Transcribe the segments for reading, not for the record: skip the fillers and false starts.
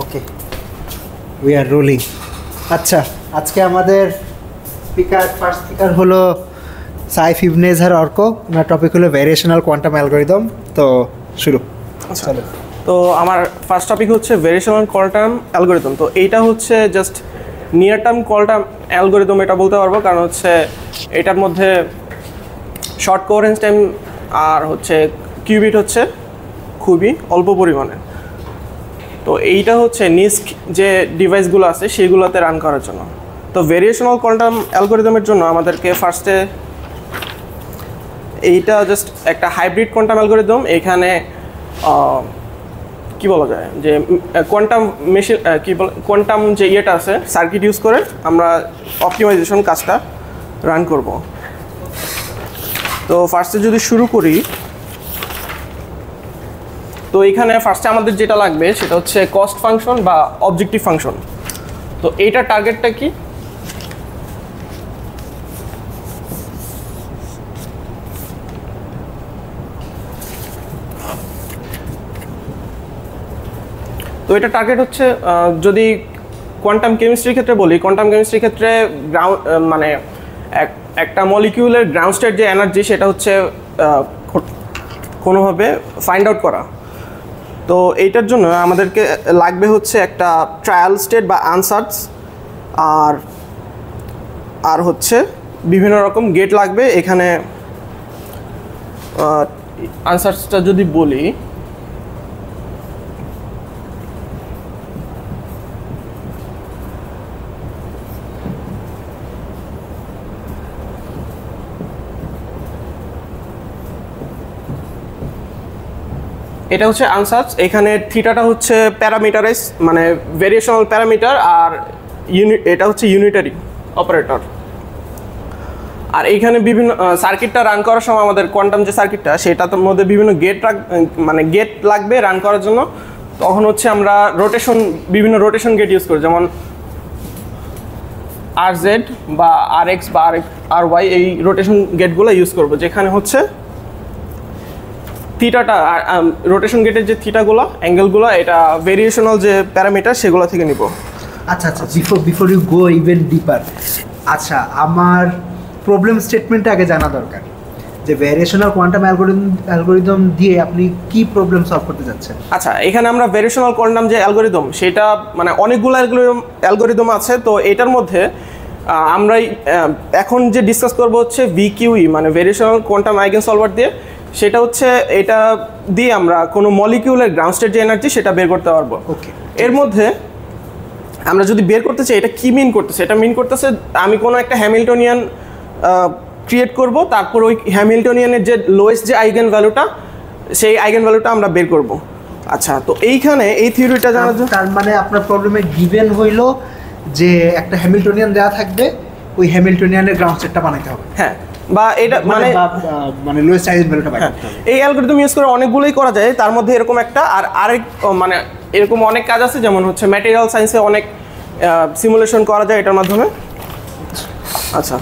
Okay, we are rolling. আচ্ছা, আজকে আমাদের ফার্স্ট স্পিকার হলো সাইফ ইবনে এজহার অর্ক। ওনার টপিক হলো ভেরিয়েশনাল কোয়ান্টাম অ্যালগরিদম। তো শুরু। আচ্ছা, তো আমার ফার্স্ট টপিক হচ্ছে ভেরিয়েশনাল কোয়ান্টাম অ্যালগরিদম। তো এইটা হচ্ছে just near term quantum algorithm এটা বলতে পারবো, কারণ হচ্ছে এটার মধ্যে শর্ট কোয়ারেন্স টাইম আর হচ্ছে কিউবিট হচ্ছে খুবই অল্প পরিমাণে। তো এইটা হচ্ছে নিস্ক যে ডিভাইসগুলো আছে সেইগুলোতে রান করার জন্য। তো ভেরিয়েশনাল কোয়ান্টাম অ্যালগরিদমের জন্য আমাদেরকে ফার্স্টে এইটা জাস্ট একটা হাইব্রিড কোয়ান্টাম অ্যালগরিদম। এখানে কি বলা যায় যে কোয়ান্টাম মেশিন কি বলে কোয়ান্টাম যে ইয়েটা আছে সার্কিট ইউজ করে আমরা অপটিমাইজেশন কাজটা রান করব। তো ফার্স্টে যদি শুরু করি, তো এখানে ফার্স্টে আমাদের যেটা লাগবে সেটা হচ্ছে কস্ট ফাংশন বা অবজেক্টিভ ফাংশন। তো এইটার টার্গেটটা কি? তো এটা টার্গেট হচ্ছে যদি কোয়ান্টাম কেমিস্ট্রির ক্ষেত্রে বলি, কোয়ান্টাম কেমিস্ট্রির ক্ষেত্রে গ্রাউন্ড মানে একটা মলিকিউলের গ্রাউন্ড স্টেট যে এনার্জি সেটা হচ্ছে কোনোভাবে ফাইন্ড আউট করা। তো এইটার জন্য আমাদেরকে লাগবে হচ্ছে একটা ট্রায়াল স্টেট বা আনসার্স আর হচ্ছে বিভিন্ন রকম গেট লাগবে। এখানে আনসার্সটা যদি বলি, এটা হচ্ছে আনসার্স। এখানে থিটাটা হচ্ছে প্যারামিটারাইজ মানে ভেরিয়েশনাল প্যারামিটার, আর এটা হচ্ছে ইউনিটারি অপারেটর। আর এইখানে বিভিন্ন সার্কিটটা রান করার সময় আমাদের কোয়ান্টাম যে সার্কিটটা সেটার মধ্যে বিভিন্ন গেট লাগবে রান করার জন্য। তখন হচ্ছে আমরা বিভিন্ন রোটেশন গেট ইউজ করি, যেমন RZ বা RX বা RY এই রোটেশন গেটগুলো ইউজ করব, যেখানে হচ্ছে থিটাটা রোটেশন গেটের যে থিটাগুলো অ্যাঙ্গেলগুলো এটা ভেরিয়েশনাল যে প্যারামিটার সেগুলো থেকে নিব। আচ্ছা, বিফোর ইউ গো ইভেন ডিপার, আচ্ছা আমার প্রবলেম স্টেটমেন্টটা আগে জানা দরকার যে ভেরিয়েশনাল কোয়ান্টাম অ্যালগরিদম দিয়ে আপনি কি প্রবলেম সলভ করতে যাচ্ছেন। আচ্ছা, এখানে আমরা ভেরিয়েশনাল কোয়ান্টাম যে অ্যালগরিদম সেটা মানে অনেকগুলো অ্যালগরিদম আছে। তো এটার মধ্যে আমরা এখন যে ডিসকাস করবো হচ্ছে VQE মানে ভেরিয়েশনাল কোয়ান্টাম আইগেন সলভার দিয়ে। সেটা হচ্ছে এটা দিয়ে আমরা কোনো মলিকিউলের গ্রাউন্ড স্টেট যে এনার্জি সেটা বের করতে পারবো। ওকে, এর মধ্যে আমরা যদি বের করতে চাই এটা কি মিন করতেছে, এটা মিন করতেছে আমি কোনো একটা হ্যামিল্টনিয়ান ক্রিয়েট করব, তারপর ওই হ্যামিল্টনিয়ানের যে লোয়েস্ট যে আইগেন ভ্যালুটা সেই আইগেন ভ্যালুটা আমরা বের করব। আচ্ছা, তো এইখানে এই থিওরিটা জানার জন্য তার মানে আপনার প্রবলেমে গিভেন হইলো যে একটা হ্যামিল্টনিয়ান দেওয়া থাকবে, ওই হ্যামিল্টনিয়ানের গ্রাউন্ড স্টেটটা বানাইতে হবে। হ্যাঁ, বা এটা মানে লোয়েস্ট আইগেন ভ্যালুটা বানাইতে হবে। এই অ্যালগরিদম ইউজ করে অনেকগুলোই করা যায়, তার মধ্যে এরকম একটা আর আরেক মানে এরকম অনেক কাজ আছে, যেমন হচ্ছে ম্যাটেরিয়াল সায়েন্সে অনেক সিমুলেশন করা যায় এটার মাধ্যমে। আচ্ছা,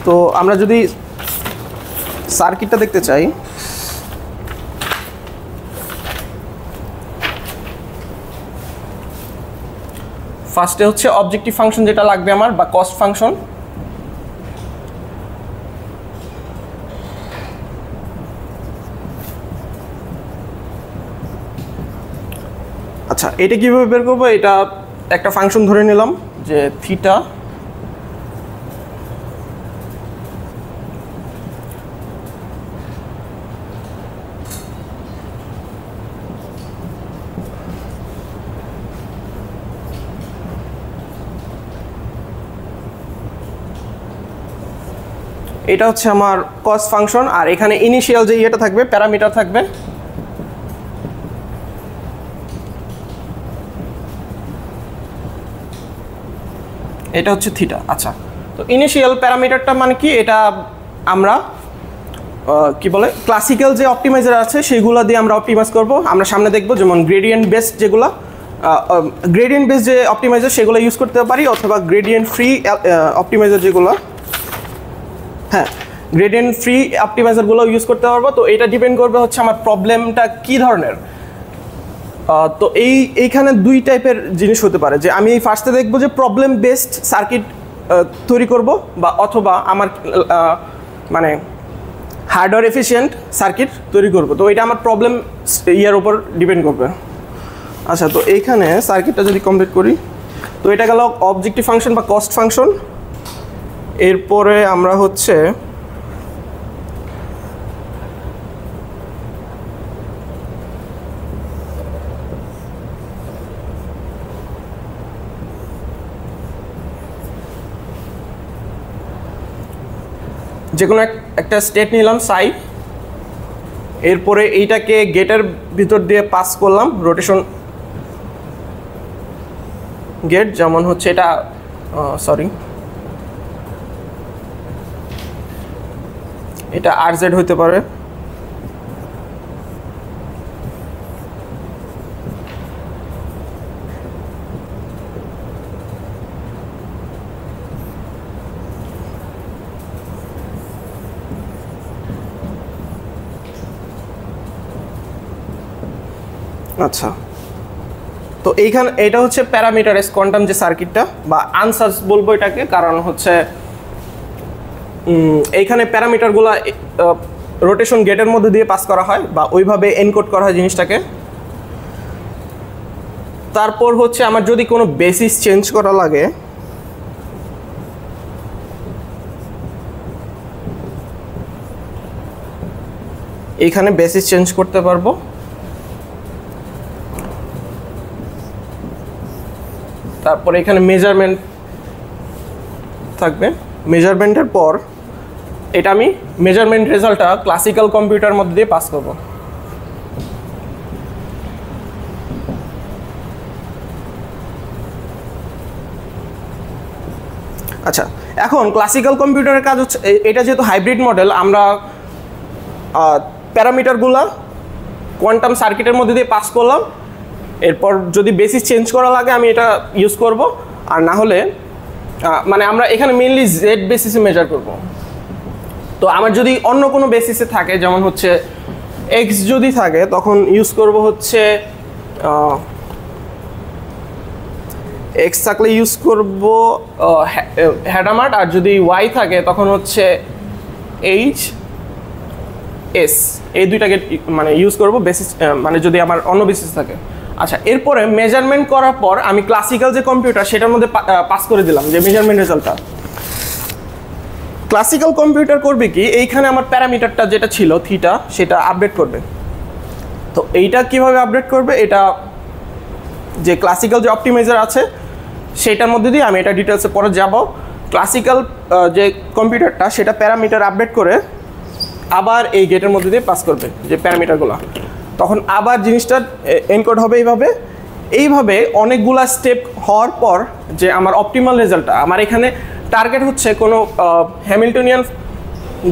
তো আমরা যদি সার্কিটটা দেখতে চাই, ফার্স্টে হচ্ছে অবজেক্টিভ ফাংশন যেটা লাগবে আমার বা কস্ট ফাংশন। আচ্ছা, এটা কীভাবে বের করবো? এটা একটা ফাংশন ধরে নিলাম যে থিটা এটা হচ্ছে আমার কস্ট ফাংশন। আর এখানে ইনিশিয়াল যে ইয়েটা থাকবে প্যারামিটার থাকবে, এটা হচ্ছে থিটা। আচ্ছা, তো ইনিশিয়াল প্যারামিটারটা মানে কি, এটা আমরা কি বলে ক্লাসিক্যাল যে অপটিমাইজার আছে সেগুলো দিয়ে আমরা অপটিমাইজ করব। আমরা সামনে দেখব যেমন গ্রেডিয়েন্ট বেসড যেগুলো গ্রেডিয়েন্ট বেসড যে অপটিমাইজার সেগুলো ইউজ করতে পারি, অথবা গ্রেডিয়েন্ট ফ্রি অপটিমাইজার যেগুলো, হ্যাঁ গ্রেডিয়েন্ট ফ্রি অপটিমাইজারগুলো ইউজ করতে পারবো। তো এটা ডিপেন্ড করবে হচ্ছে আমার প্রবলেমটা কী ধরনের। তো এইখানে দুই টাইপের জিনিস হতে পারে, যে আমি ফার্স্টে দেখবো যে প্রবলেম বেসড সার্কিট তৈরি করব, বা অথবা আমার মানে হার্ডওয়্যার এফিশিয়েন্ট সার্কিট তৈরি করব। তো এটা আমার প্রবলেম ইয়ার উপর ডিপেন্ড করবে। আচ্ছা, তো এইখানে সার্কিটটা যদি কমপ্লিট করি, তো এটা গেল অবজেক্টিভ ফাংশন বা কস্ট ফাংশন। এরপরে আমরা হচ্ছে যে কোনো একটা স্টেট নিলাম সাই, এরপরে এইটাকে গেটের ভিতর দিয়ে পাস করলাম রোটেশন গেট, যেমন হচ্ছে এটা এটা RZ হতে পারে। আচ্ছা, তো এইখানে এটা হচ্ছে প্যারামিটারাইজ কোয়ান্টাম যে সার্কিটটা, বা আনসার্স বলবো এটাকে, কারণ হচ্ছে এইখানে প্যারামিটারগুলো রোটেশন গেটের মধ্যে দিয়ে পাস করা হয়, বা ওইভাবে এনকোড করা হয় জিনিসটাকে। তারপর হচ্ছে আমার যদি কোনো বেসিস চেঞ্জ করা লাগে, এইখানে বেসিস চেঞ্জ করতে পারবো। তারপরে এখানে মেজারমেন্ট থাকবে, মেজারমেন্টের পর এটা আমি মেজারমেন্ট রেজাল্টটা ক্লাসিক্যাল কম্পিউটার মধ্যে দিয়ে পাস করব। আচ্ছা, এখন ক্লাসিক্যাল কম্পিউটারের কাজ হচ্ছে, এটা যেহেতু হাইব্রিড মডেল, আমরা প্যারামিটারগুলা কোয়ান্টাম সার্কিটের মধ্যে দিয়ে পাস করলাম। এরপর যদি বেসিস চেঞ্জ করা লাগে আমি এটা ইউজ করব, আর না হলে মানে আমরা এখানে মেইনলি জেড বেসিসে মেজার করব। তো আমার যদি অন্য কোনো বেসিসে থাকে, যেমন হচ্ছে এক্স যদি থাকে, তখন ইউজ করব হচ্ছে এক্স থাকলে ইউজ করব হ্যাডামার্ট, আর যদি ওয়াই থাকে তখন হচ্ছে এইচ এস, এই দুইটাকে মানে ইউজ করব বেসিস, মানে যদি আমার অন্য বেসিস থাকে। আচ্ছা, এরপরে মেজারমেন্ট করার পর আমি ক্লাসিক্যাল যে কম্পিউটার সেটার মধ্যে পাস করে দিলাম যে মেজারমেন্ট রেজাল্টটা। ক্লাসিক্যাল কম্পিউটার করবে কি, এইখানে আমার প্যারামিটারটা যেটা ছিল থিটা, সেটা আপডেট করবে। তো এইটা কিভাবে আপডেট করবে, এটা যে ক্লাসিক্যাল যে অপটিমাইজার আছে সেটার মধ্যে দিয়ে আমি এটা ডিটেলসে পরে যাব। ক্লাসিক্যাল যে কম্পিউটারটা সেটা প্যারামিটার আপডেট করে আবার এই গেটের মধ্যে দিয়ে পাস করবে যে প্যারামিটারগুলো, তখন আবার জিনিসটা এনকোড হবে এইভাবে অনেকগুলা স্টেপ হওয়ার পর যে আমার অপটিমাল রেজাল্টটা, আমার এখানে টার্গেট হচ্ছে কোনো হ্যামিল্টনিয়ান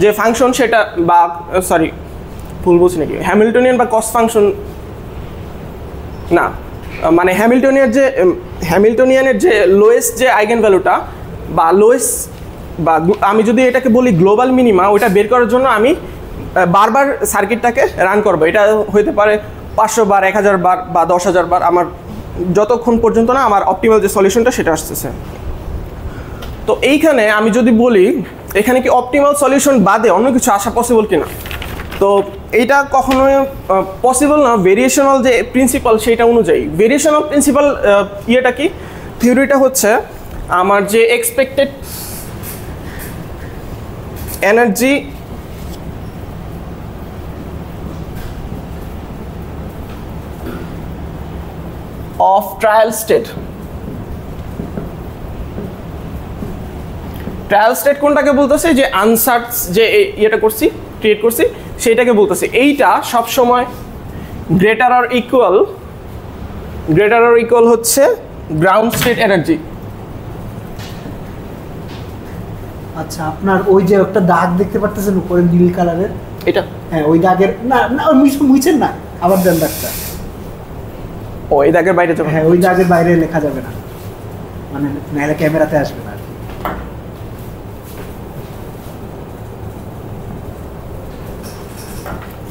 যে ফাংশন সেটা, বা ভুল বলছি নাকি, হ্যামিল্টনিয়ান বা কস ফাংশন না, মানে হ্যামিল্টনিয়ানের যে লোয়েস্ট যে আইগেন ভ্যালুটা বা লোয়েস্ট, বা আমি যদি এটাকে বলি গ্লোবাল মিনিমা, ওইটা বের করার জন্য আমি বারবার সার্কিটটাকে রান করবো। এটা হইতে পারে 500 বার, 1000 বার বা 10,000 বার, আমার যতক্ষণ পর্যন্ত না আমার অপটিমাল যে সলিউশনটা সেটা আসতেছে। তো এইখানে আমি যদি বলি এখানে কি অপটিমাল সলিউশন বাদে অন্য কিছু আসা পসিবল কিনা, তো এইটা কখনোই পসিবল না। ভেরিয়েশনাল যে প্রিন্সিপাল সেইটা অনুযায়ী, ভেরিয়েশনাল প্রিন্সিপাল ইয়েটা কি, থিওরিটা হচ্ছে আমার যে expected energy of trial state, trial state কোনটাকে বলতেছে, যে আনসার্ট যে ইয়েটা করছি, ক্রিয়েট করছি, সেইটাকে বলতেছে। এইটা সবসময় গ্রেটার আর ইকুয়াল হচ্ছে গ্রাউন্ড স্টেট এনার্জি। আচ্ছা, আপনার ওই যে একটা দাগ দেখতে পারতেছেন উপরে নীল কালারের, এটা হ্যাঁ ওই দাগের না মুছেন না, আবার দেন দাগটা। ওই দাগের বাইরে যাবে, হ্যাঁ ওই দাগের বাইরে লেখা যাবে না, মানে নাহলে ক্যামেরাতে আসবে না।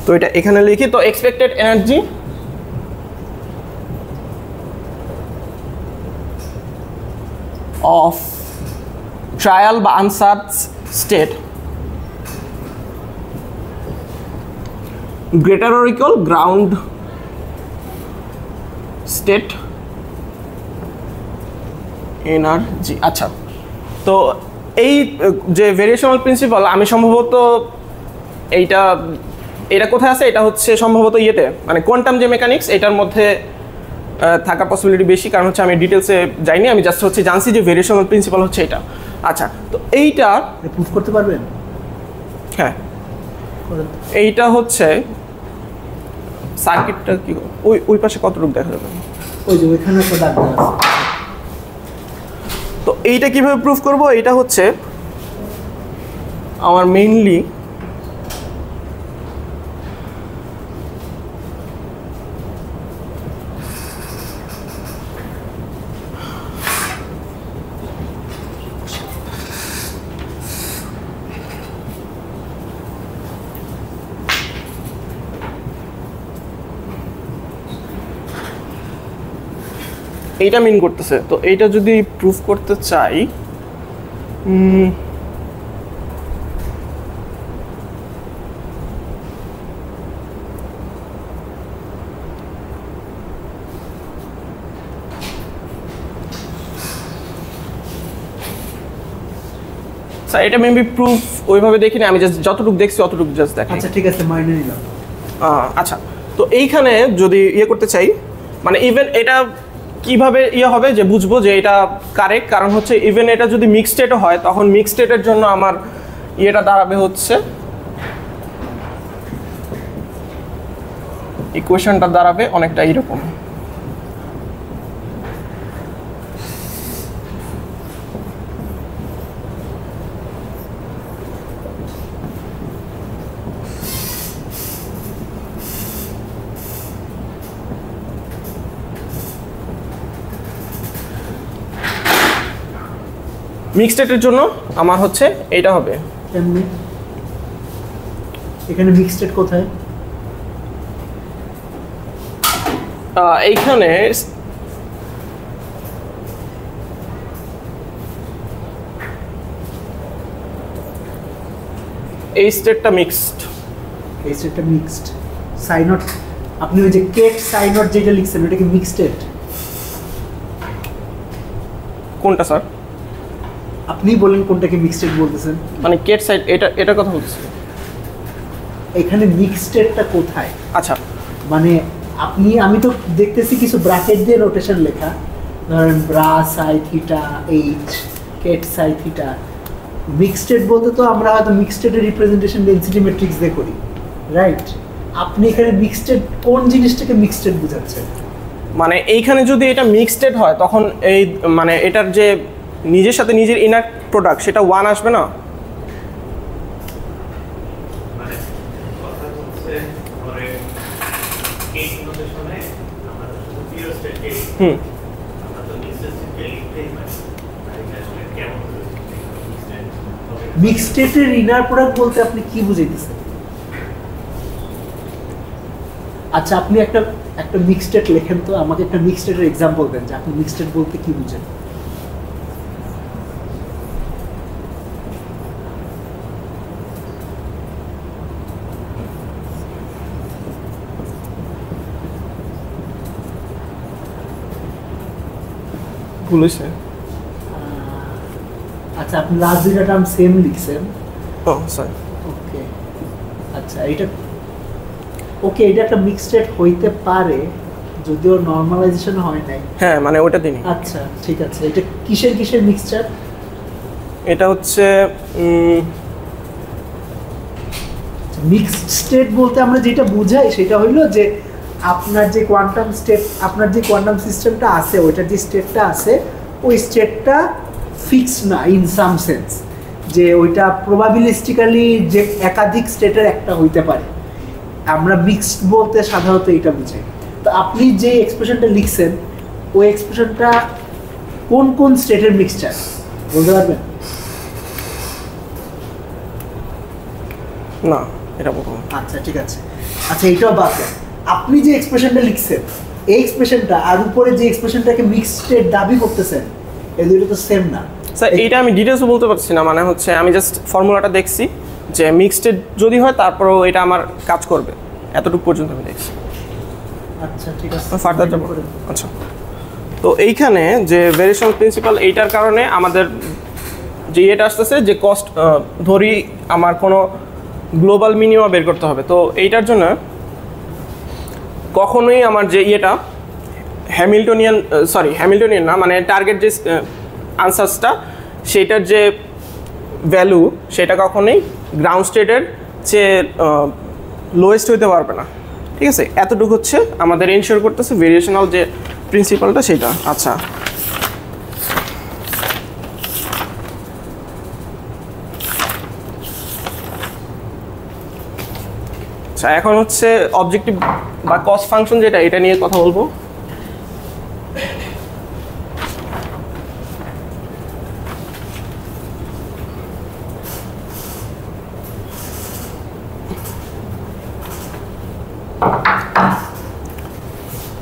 তো এটা এখানে লিখি, তো এক্সপেক্টেড এনার্জি অফ ট্রায়াল বা ansatz state greater or equal ground state energy. আচ্ছা, তো এই যে ভেরিয়েশনাল প্রিন্সিপাল আমি সম্ভবত এটা কোথায় আছে, এটা হচ্ছে সম্ভবত ইয়েতে মানে কোয়ান্টাম যে মেকানিক্স এটার মধ্যে থাকার পসিবিলিটি বেশি, কারণ হচ্ছে আমি ডিটেলসে যাইনি, আমি জাস্ট হচ্ছে জানছি যে ভেরিয়েশনাল প্রিন্সিপাল হচ্ছে এটা। আচ্ছা, তো এইটা প্রুফ করতে পারবেন? হ্যাঁ, এইটা হচ্ছে সার্কিটটা কি ওই পাশে কতটুকু দেখা যাবে, ওই যে ওইখানে একটা দাগ দেওয়া আছে। তো এইটা কিভাবে প্রুফ করব, এটা হচ্ছে আমার মেইনলি এইটা মিন করতেছে। তো এইটা যদি প্রুফ করতে চাই, স্যার এটা মেবি প্রুফ ওইভাবে দেখিনি, আমি জাস্ট যতটুকু দেখছি অতটুকু জাস্ট দেখি। আচ্ছা ঠিক আছে, মাইনে নিলাম। আচ্ছা, তো এইখানে যদি ইয়ে করতে চাই, মানে ইভেন এটা কিভাবে ইয়ে হবে যে বুঝবো যে এটা কারেক্ট, কারণ হচ্ছে ইভেন এটা যদি মিক্স স্টেটও হয় তখন মিক্স স্টেটের জন্য আমার ইয়েটা দাঁড়াবে হচ্ছে ইকুয়েশনটা দাঁড়াবে অনেকটা এইরকম। মিক্স স্টেটের জন্য আমার হচ্ছে এইটা হবে এমনি। এখানে মিক্স স্টেট কোথায়? এইখানে এই স্টেটটা মিক্সড, এই স্টেটটা মিক্সড। সাইনট, আপনি ওই যে কেট সাইনট যেটা লিখছেন ওটা কি মিক্সড স্টেট? কোনটা স্যার? আপনি বলেন কোনটাকে মিক্সড স্টেট বলতেছেন? মানে কেট সাইড এটা কথা বলছি। এখানে মিক্সড স্টেটটা কোথায়? আচ্ছা, মানে আমি তো দেখতেছি কিছু ব্র্যাকেট দিয়ে রোটেশন লেখা, ধরেন ব্রা সাই থিটা এইচ কেট সাই থিটা। মিক্সড স্টেট বলতে তো আমরা হয়তো মিক্সড স্টেটের রিপ্রেজেন্টেশন ডেনসিটি ম্যাট্রিক্স দিয়ে করি, রাইট? আপনি এখানে মিক্সড স্টেট কোন জিনিসটাকে মিক্সড স্টেট বোঝাচ্ছেন? মানে এইখানে যদি এটা মিক্সড স্টেট হয় তখন এই মানে এটার যে নিজের সাথে নিজের ইনার প্রোডাক্ট সেটা 1 আসবে না? মানে কথা হচ্ছে ধরে কেস নোটেশনে আমরা শুধু পিওর স্টেটকে আমরা তো মিক্সড স্টেটকে লিখতেই পারি, মানে আসলে কেমন মিক্সড স্টেটের ইনার প্রোডাক্ট বলতে আপনি কি বুঝাইতেছেন? আচ্ছা, আপনি একটা মিক্সড স্টেট লেখেন তো, আমাকে একটা মিক্সড স্টেটের এক্সাম্পল দেন যে আপনি মিক্সড স্টেট বলতে কি বুঝেন। ভুলেছে। আচ্ছা, আপনি লাস্ট দুইটা টার্ম সেম লিখছেন। ও স্যার, ওকে। আচ্ছা, এটা একটা মিক্সড স্টেট হইতে পারে, যদিও নরমালাইজেশন হয় নাই। হ্যাঁ মানে ওটা দিনই। আচ্ছা ঠিক আছে, এটা কিসের মিক্সচার? এটা হচ্ছে মিক্সড স্টেট বলতে আমরা যেটা বুঝাই সেটা হইলো যে আপনার যে কোয়ান্টাম স্টেট, আপনার যে কোয়ান্টাম সিস্টেমটা আছে ওইটার যে স্টেটটা আছে ওই স্টেটটা ফিক্সড না ইন সাম সেন্স, যে ওইটা প্রবাবিলিস্টিক্যালি যে একাধিক স্টেটের একটা হইতে পারে। আমরা মিক্সড বলতে সাধারণত এটা বুঝাই। তো আপনি যে এক্সপ্রেশনটা লিখছেন ওই এক্সপ্রেশনটা কোন কোন স্টেটের মিক্সচার বলতে পারবেন? না, এটা বলবো। আচ্ছা ঠিক আছে, আচ্ছা এটাও বাদ দেন। আপনি যে এক্সপ্রেশনটা লিখছেন এই এক্সপ্রেশনটা আর উপরে যে এক্সপ্রেশনটাকে মিক্সড স্টেট দাবি করতেছেন এই দুটো তো সেম না স্যার এইটা আমি ডিটেলস বলতে পারছি না, মানে হচ্ছে আমি জাস্ট ফর্মুলাটা দেখছি যে মিক্সড যদি হয় তারপরেও এটা আমার কাজ করবে, এতটুকু পর্যন্ত আমি দেখছি। আচ্ছা ঠিক আছে, ফার্দার যাব। আচ্ছা, তো এইখানে যে ভেরিয়েশন প্রিন্সিপাল এইটার কারণে আমাদের যে এটা আসতেছে যে কস্ট ধরি আমার কোনো গ্লোবাল মিনিমাম বের করতে হবে। তো এইটার জন্য কখনোই আমার যে ইয়েটা হ্যামিল্টনিয়ান না, মানে টার্গেট যে আনসার্সটা সেইটার যে ভ্যালু সেটা কখনোই গ্রাউন্ড স্টেটের চেয়ে লোয়েস্ট হইতে পারবে না, ঠিক আছে? এতটুকু হচ্ছে আমাদের এনশিওর করতেছে ভেরিয়েশনাল যে প্রিন্সিপালটা সেটা। আচ্ছা, আচ্ছা এখন হচ্ছে অবজেক্টিভ বা কস্ট ফাংশন যেটা, এটা নিয়ে কথা বলবো।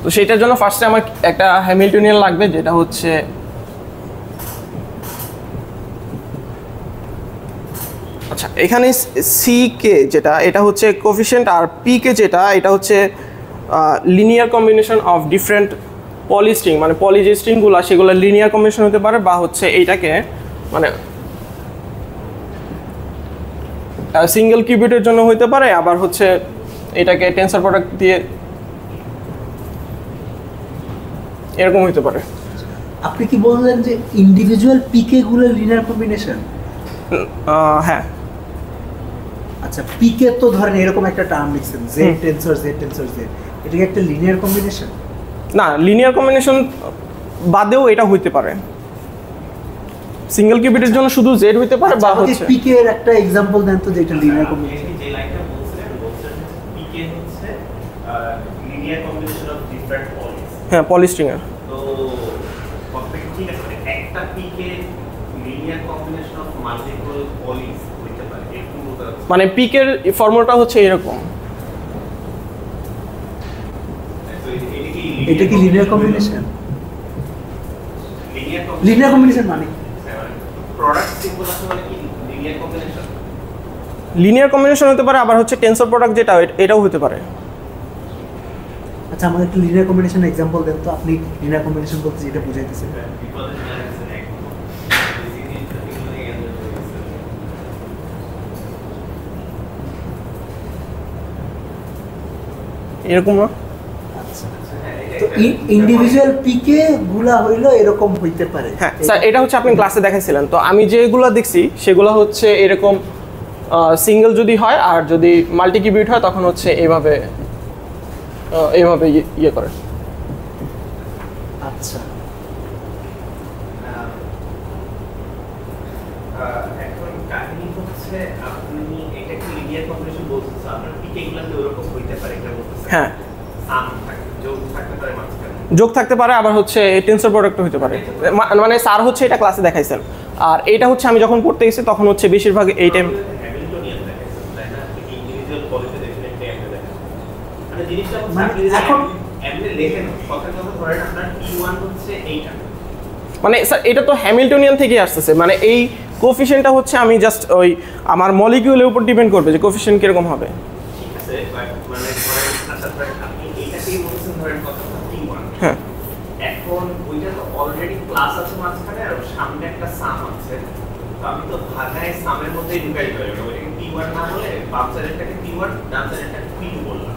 তো সেটার জন্য ফার্স্টে আমার একটা হ্যামিল্টনিয়ান লাগবে, যেটা হচ্ছে আচ্ছা এখানে সি কে যেটা এটা হচ্ছে কোফিশিয়েন্ট, আর পি কে যেটা এটা হচ্ছে লিনিয়ার কম্বিনেশন অফ ডিফারেন্ট পলিস্ট্রিং, মানে পলি যে স্ট্রিংগুলো সেগুলো লিনিয়ার কম্বিনেশন হতে পারে, বা হচ্ছে এইটাকে মানে সিঙ্গেল কিউবিটের জন্য হইতে পারে, আবার হচ্ছে এটাকে টেন্সর প্রোডাক্ট দিয়ে এরকম হইতে পারে। আপনি কি বললেন যে ইন্ডিভিজুয়াল পিকে গুলো লিনিয়ার কম্বিনেশন? হ্যাঁ। আচ্ছা, পিকে তো ধরেন এরকম একটা টার্ম লিখছেন জেড টেন্সর জেড, এটা কি একটা লিনিয়ার কম্বিনেশন? না, লিনিয়ার কম্বিনেশন বাদেও এটা হইতে পারে। সিঙ্গেল কিউবিটের জন্য শুধু জেড হইতে পারে, বা হচ্ছে পিকে এর একটা एग्जांपल দেন তো, যেটা লিনিয়ার কম্বিনেশন। যে লাইনটা বলছিলেন পিকে হচ্ছে লিনিয়ার কম্বিনেশন অফ ডিফারেন্ট পলিস। হ্যাঁ, পলিস্ট্রিং এর। তো ঠিক আছে, একটা পিকে লিনিয়ার কম্বিনেশন অফ মাল্টিপল পলিস হইতে পারে, একটু বলতে পারছেন? মানে পিকের ফর্মুলাটা হচ্ছে এরকম। এটা কি linear combination? Linear linear combination মানে প্রোডাক্ট সিম্বল আছে মানে কি লিনিয়ার কম্বিনেশন? লিনিয়ার কম্বিনেশন হতে পারে, আবার হচ্ছে টেন্সর প্রোডাক্ট যেটা এটাও হতে পারে। আচ্ছা, আমাদের একটা লিনিয়ার কম্বিনেশন एग्जांपल দেন তো, আপনি লিনিয়ার কম্বিনেশন বলতে যেটা বুঝাইতেছেন। এরকম না? তো ইন্ডিভিজুয়াল পিকে গুলা হইলো এরকম হইতে পারে। হ্যাঁ স্যার, এটা হচ্ছে আপনি ক্লাসে দেখাইছিলেন। তো আমি যেগুলো দেখছি সেগুলো হচ্ছে এরকম সিঙ্গেল যদি হয়, আর যদি মাল্টি কিউবিট হয় তখন হচ্ছে এইভাবে ইয়ে করে। আচ্ছা, এখন কাহিনী হচ্ছে আপনি এটা কি লিনিয়ার কম্বিনেশন বলছেন, আপনার পিকে গুলাতে ওরকম হইতে পারে এটা বলতেছেন? হ্যাঁ, সাম থাকে, যোগ থাকতে পারে মাঝখানে। যোগ থাকতে পারে, আবার হচ্ছে টেন্সর প্রোডাক্টও হতে পারে। মানে স্যার হচ্ছে এটা ক্লাসে দেখাইছেন, আর এটা হচ্ছে আমি যখন পড়তে গেছি তখন হচ্ছে বেশিরভাগ এই টাইম হ্যামিল্টনিয়ান দেখাইছেন, তাই না? ইন্ডিভিজুয়াল পলিসে দেখেন একটা এমনি দেখেন, মানে জিনিসটা মানে আপনি যদি এখন এমনি লেখেন কথা ধরেন আপনার T1 হচ্ছে এইটা, মানে স্যার এটা তো হ্যামিল্টনিয়ান থেকে আসতেছে, মানে এই কোফিশিয়েন্টটা হচ্ছে আমি জাস্ট ওই আমার মলিকিউলের উপর ডিপেন্ড করবে যে কোফিশিয়েন্ট কিরকম হবে। ঠিক আছে? মানে ধরেন আচ্ছা ধরেন আপনি এইটাকেই বলছেন ধরেন কথা T1, হ্যাঁ, এখন ওইটা তো অলরেডি প্লাস আছে মাঝখানে আর সামনে একটা সাম আছে, তো আমি তো ভাগায় সামের মধ্যেই ঢুকাই পারি, ওইটাকে T1 না বলে বাম সাইডেরটাকে T1 ডান সাইডেরটাকে P2 বললাম।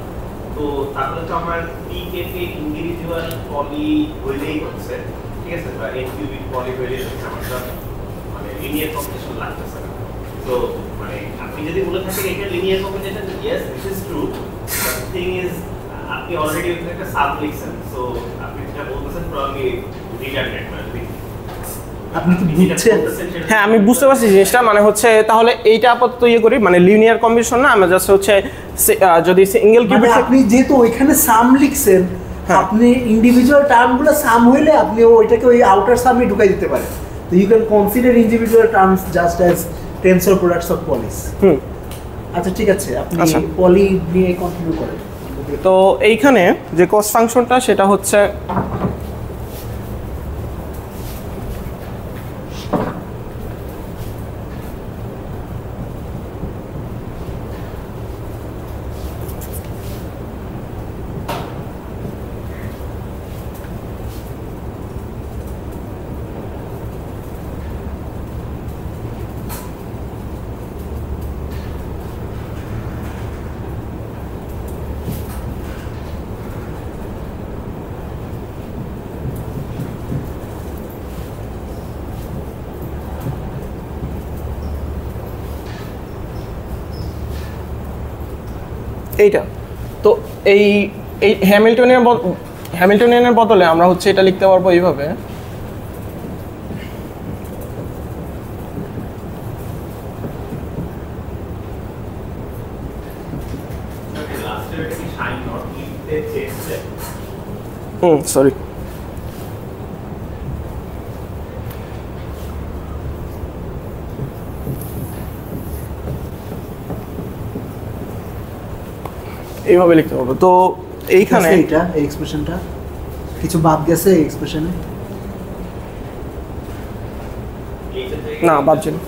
তো তাহলে তো আমার পিকে কে ইন্ডিভিজুয়াল পলি হইলেই হচ্ছে, ঠিক আছে? বা n কিউবিক পলি হইলেই হচ্ছে, আমার তো মানে লিনিয়ার কম্বিনেশন লাগতেছে না। তো মানে আপনি যদি বলে থাকেন এটা linear combination, yes this is true, but the thing is আপনি অলরেডি ওখানে একটা সাব লিখছেন, সো আপনি যেটা বলতেছেন প্রবাবলি রিডান্ডেন্ট, মানে আপনি কি বুঝছেন? হ্যাঁ আমি বুঝতে পারছি জিনিসটা। মানে হচ্ছে তাহলে এইটা আপাতত ইয়ে করি, মানে লিনিয়ার কম্বিনেশন না, আমরা জাস্ট হচ্ছে যদি সিঙ্গেল মানে কিউবিট আপনি যেহেতু ওইখানে সাম লিখছেন, আপনি ইন্ডিভিজুয়াল টার্মগুলো সাম হইলে আপনি ওইটাকে ওই আউটার সামে ঢুকাই দিতে পারেন। তো you can consider individual terms just as tensor products of Paulis. আচ্ছা ঠিক আছে, আপনি পলি নিয়ে কন্টিনিউ করেন। তো এইখানে যে কস্ট ফাংশনটা সেটা হচ্ছে এইটা তো এই এই হ্যামিল্টনিয়ানের বদলে আমরা হচ্ছে এটা লিখতে পারবো এইভাবে। লাস্টে এটা কি সাইন নট লিখতে চেয়েছে? সরি, এইভাবে লিখতে পারবো। তো এইখানে এইটা এই এক্সপ্রেশনটা কিছু বাদ গেছে এই এক্সপ্রেশনে? না, বাদ যাবে।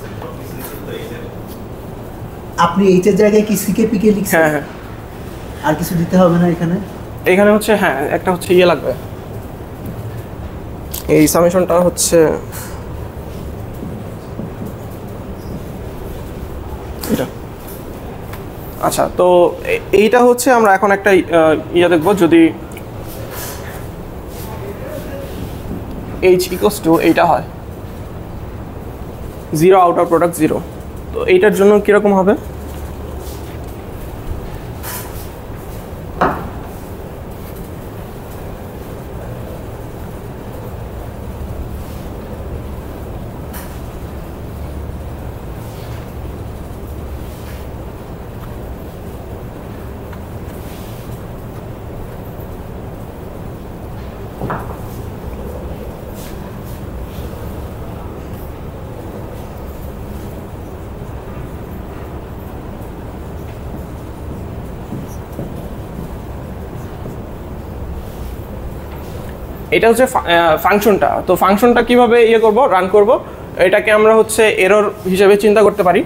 আপনি এইটার জায়গায় কি সিকে পিকে লিখছেন? হ্যাঁ হ্যাঁ, আর কিছু দিতে হবে না এখানে? এখানে হচ্ছে হ্যাঁ একটা হচ্ছে ইয়ে লাগবে, এই সামেশনটা হচ্ছে এটা। আচ্ছা, তো এইটা হচ্ছে আমরা এখন একটা ইয়ে দেখবো, যদি h ইকুয়ালস টু এইটা হয় 0 আউটার প্রোডাক্ট 0, তো এইটার জন্য কীরকম হবে? এটা হচ্ছে ফাংশনটা। তো ফাংশনটা কিভাবে ইয়ে করব, রান করব, এটাকে আমরা হচ্ছে এরর হিসেবে চিন্তা করতে পারি।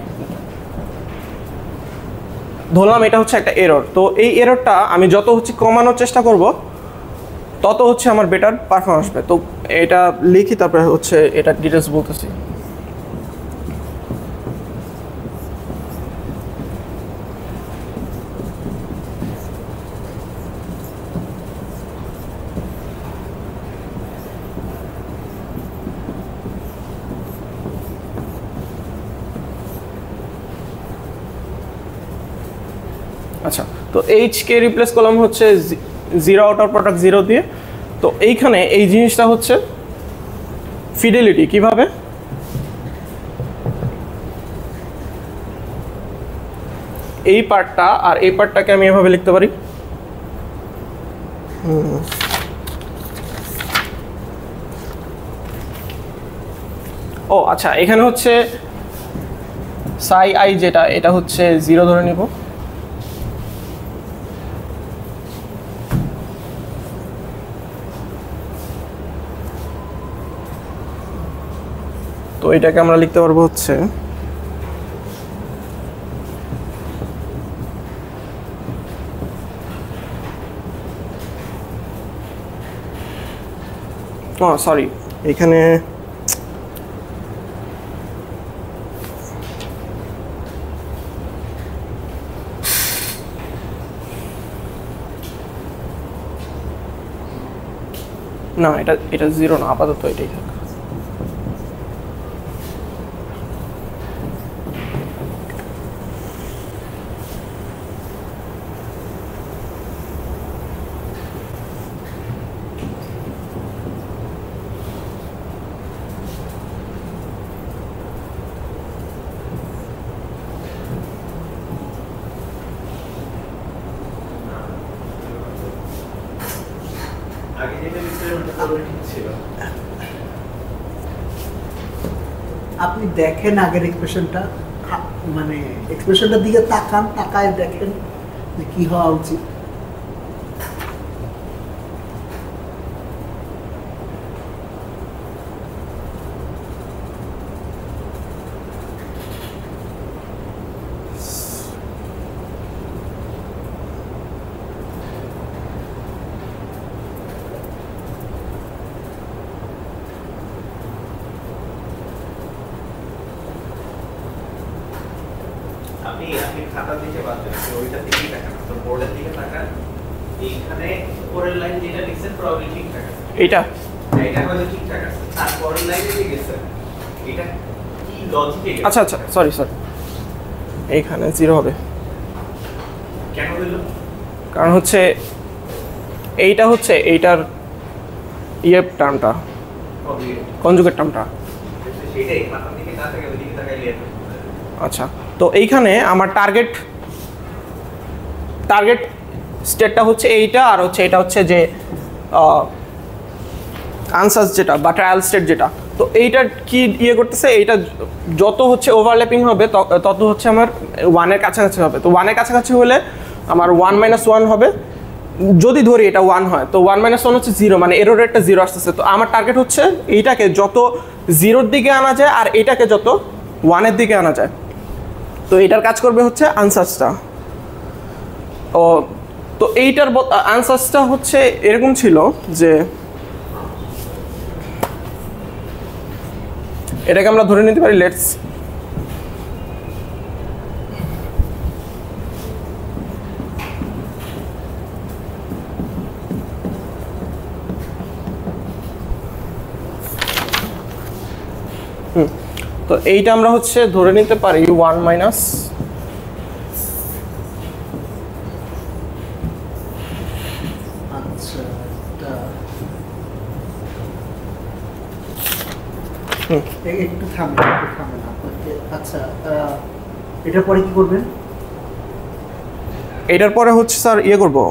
ধরলাম এটা হচ্ছে একটা এরর, তো এই এররটা আমি যত হচ্ছে কমানোর চেষ্টা করব তত হচ্ছে আমার বেটার পারফরমেন্স আসবে। তো এটা লিখি, তারপরে হচ্ছে এটা ডিটেলস বলতেছি। আচ্ছা, তো এইচকে রিপ্লেস করলাম হচ্ছে 0 আউটার প্রোডাক্ট 0 দিয়ে। তো এইখানে এই জিনিসটা হচ্ছে ফিডেলিটি, কিভাবে? এই পার্টটা আর এই পার্টটাকে আমি এভাবে লিখতে পারি। ও আচ্ছা, এখানে হচ্ছে সাই আই যেটা, এটা হচ্ছে 0 ধরে নিব। তো এটাকে আমরা লিখতে পারবো হচ্ছে সরি, এখানে না, এটা 0 না, আপাতত এটাই থাক। আগে যেটা লিখছিলাম ওটা পুরো ঠিক ছিল। আপনি দেখেন আগের এক্সপ্রেশনটা, মানে এক্সপ্রেশনটার দিকে তাকান, তাকায় দেখেন যে কি হওয়া উচিত। আপনি খাতার দিকে বাদ দেন, ওইটা দিকেই তাকান, তো বোর্ডের দিকে তাকান। এইখানে উপরের লাইন যেটা লিখছেন প্রবাবলি ঠিকঠাক আছে, এইটা এটা হয়তো ঠিকঠাক আছে। তারপরের লাইনে যে গেছে এটা কি লজিকে গেছে? আচ্ছা আচ্ছা, সরি, এইখানে 0 হবে। কেন হলো? কারণ হচ্ছে এইটা হচ্ছে এইটার ইয়ে টার্মটা, কনজুগেট টার্মটা। সেটাই মাথার দিকে না থাকে ওইদিকে তাকাইলে আচ্ছা, তো এইখানে আমার টার্গেট স্টেটটা হচ্ছে এইটা, আর হচ্ছে এটা হচ্ছে যে আনসার যেটা বা ট্রায়াল স্টেট যেটা। তো এইটা কি ইয়ে করতেছে, এইটা যত হচ্ছে ওভারল্যাপিং হবে তত হচ্ছে আমার 1-এর কাছাকাছি হবে। তো 1-এর কাছাকাছি হলে আমার 1 - 1 হবে। যদি ধরি এটা 1 হয়, তো 1 - 1 হচ্ছে 0, মানে এরর রেটটা 0 আসতেছে। তো আমার টার্গেট হচ্ছে এইটাকে যত 0-র দিকে আনা যায় আর এইটাকে যত 1-এর দিকে আনা যায়। তো এইটার কাজ করবে হচ্ছে আনসার্সটা। ও তো এইটার আনসার্সটা হচ্ছে এরকম ছিল যে এটাকে আমরা ধরে নিতে পারি লেটস তো এইটা আমরা হচ্ছে ধরে নিতে পারি 1 মাইনাস একটু থামবেন। আচ্ছা, এটার পরে কি করবেন? এটার পরে হচ্ছে স্যার ইয়ে করবো,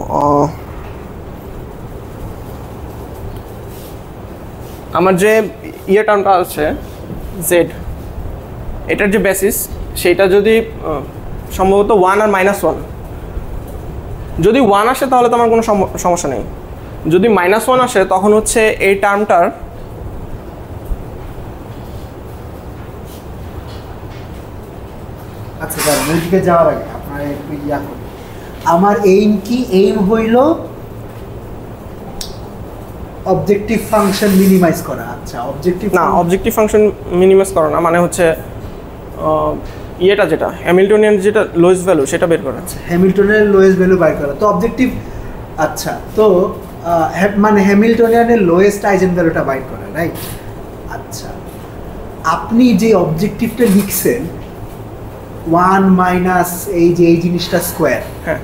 আমার যে ইয়ে টার্মটা আছে জেড, এটার যে বেসিস সেইটা যদি সম্ভবত 1 আর -1, যদি 1 আসে তাহলে তো আমার কোনো সমস্যা নেই। যদি -1 আসে তখন হচ্ছে এই টার্মটার আচ্ছা স্যার, ওইদিকে যাওয়ার আগে আপনার একটু ইয়া করি। আমার এইম কি? এইম হইল অবজেক্টিভ ফাংশন মিনিমাইজ করা। আচ্ছা, অবজেক্টিভ ফাংশন মিনিমাইজ করা না, মানে হচ্ছে ইয়েটা যেটা হ্যামিল্টনিয়ান যেটা লোয়েস্ট ভ্যালু সেটা বের করা। হ্যামিল্টনের লোয়েস্ট ভ্যালু বের করা, তো অবজেক্টিভ। আচ্ছা, তো মানে হ্যামিল্টনিয়ানের লোয়েস্ট আইজেন ভ্যালুটা বাইর করা, রাইট? আচ্ছা, আপনি যে অবজেক্টিভটা লিখছেন 1 মাইনাস এই যে এই জিনিসটা স্কোয়ার, হ্যাঁ,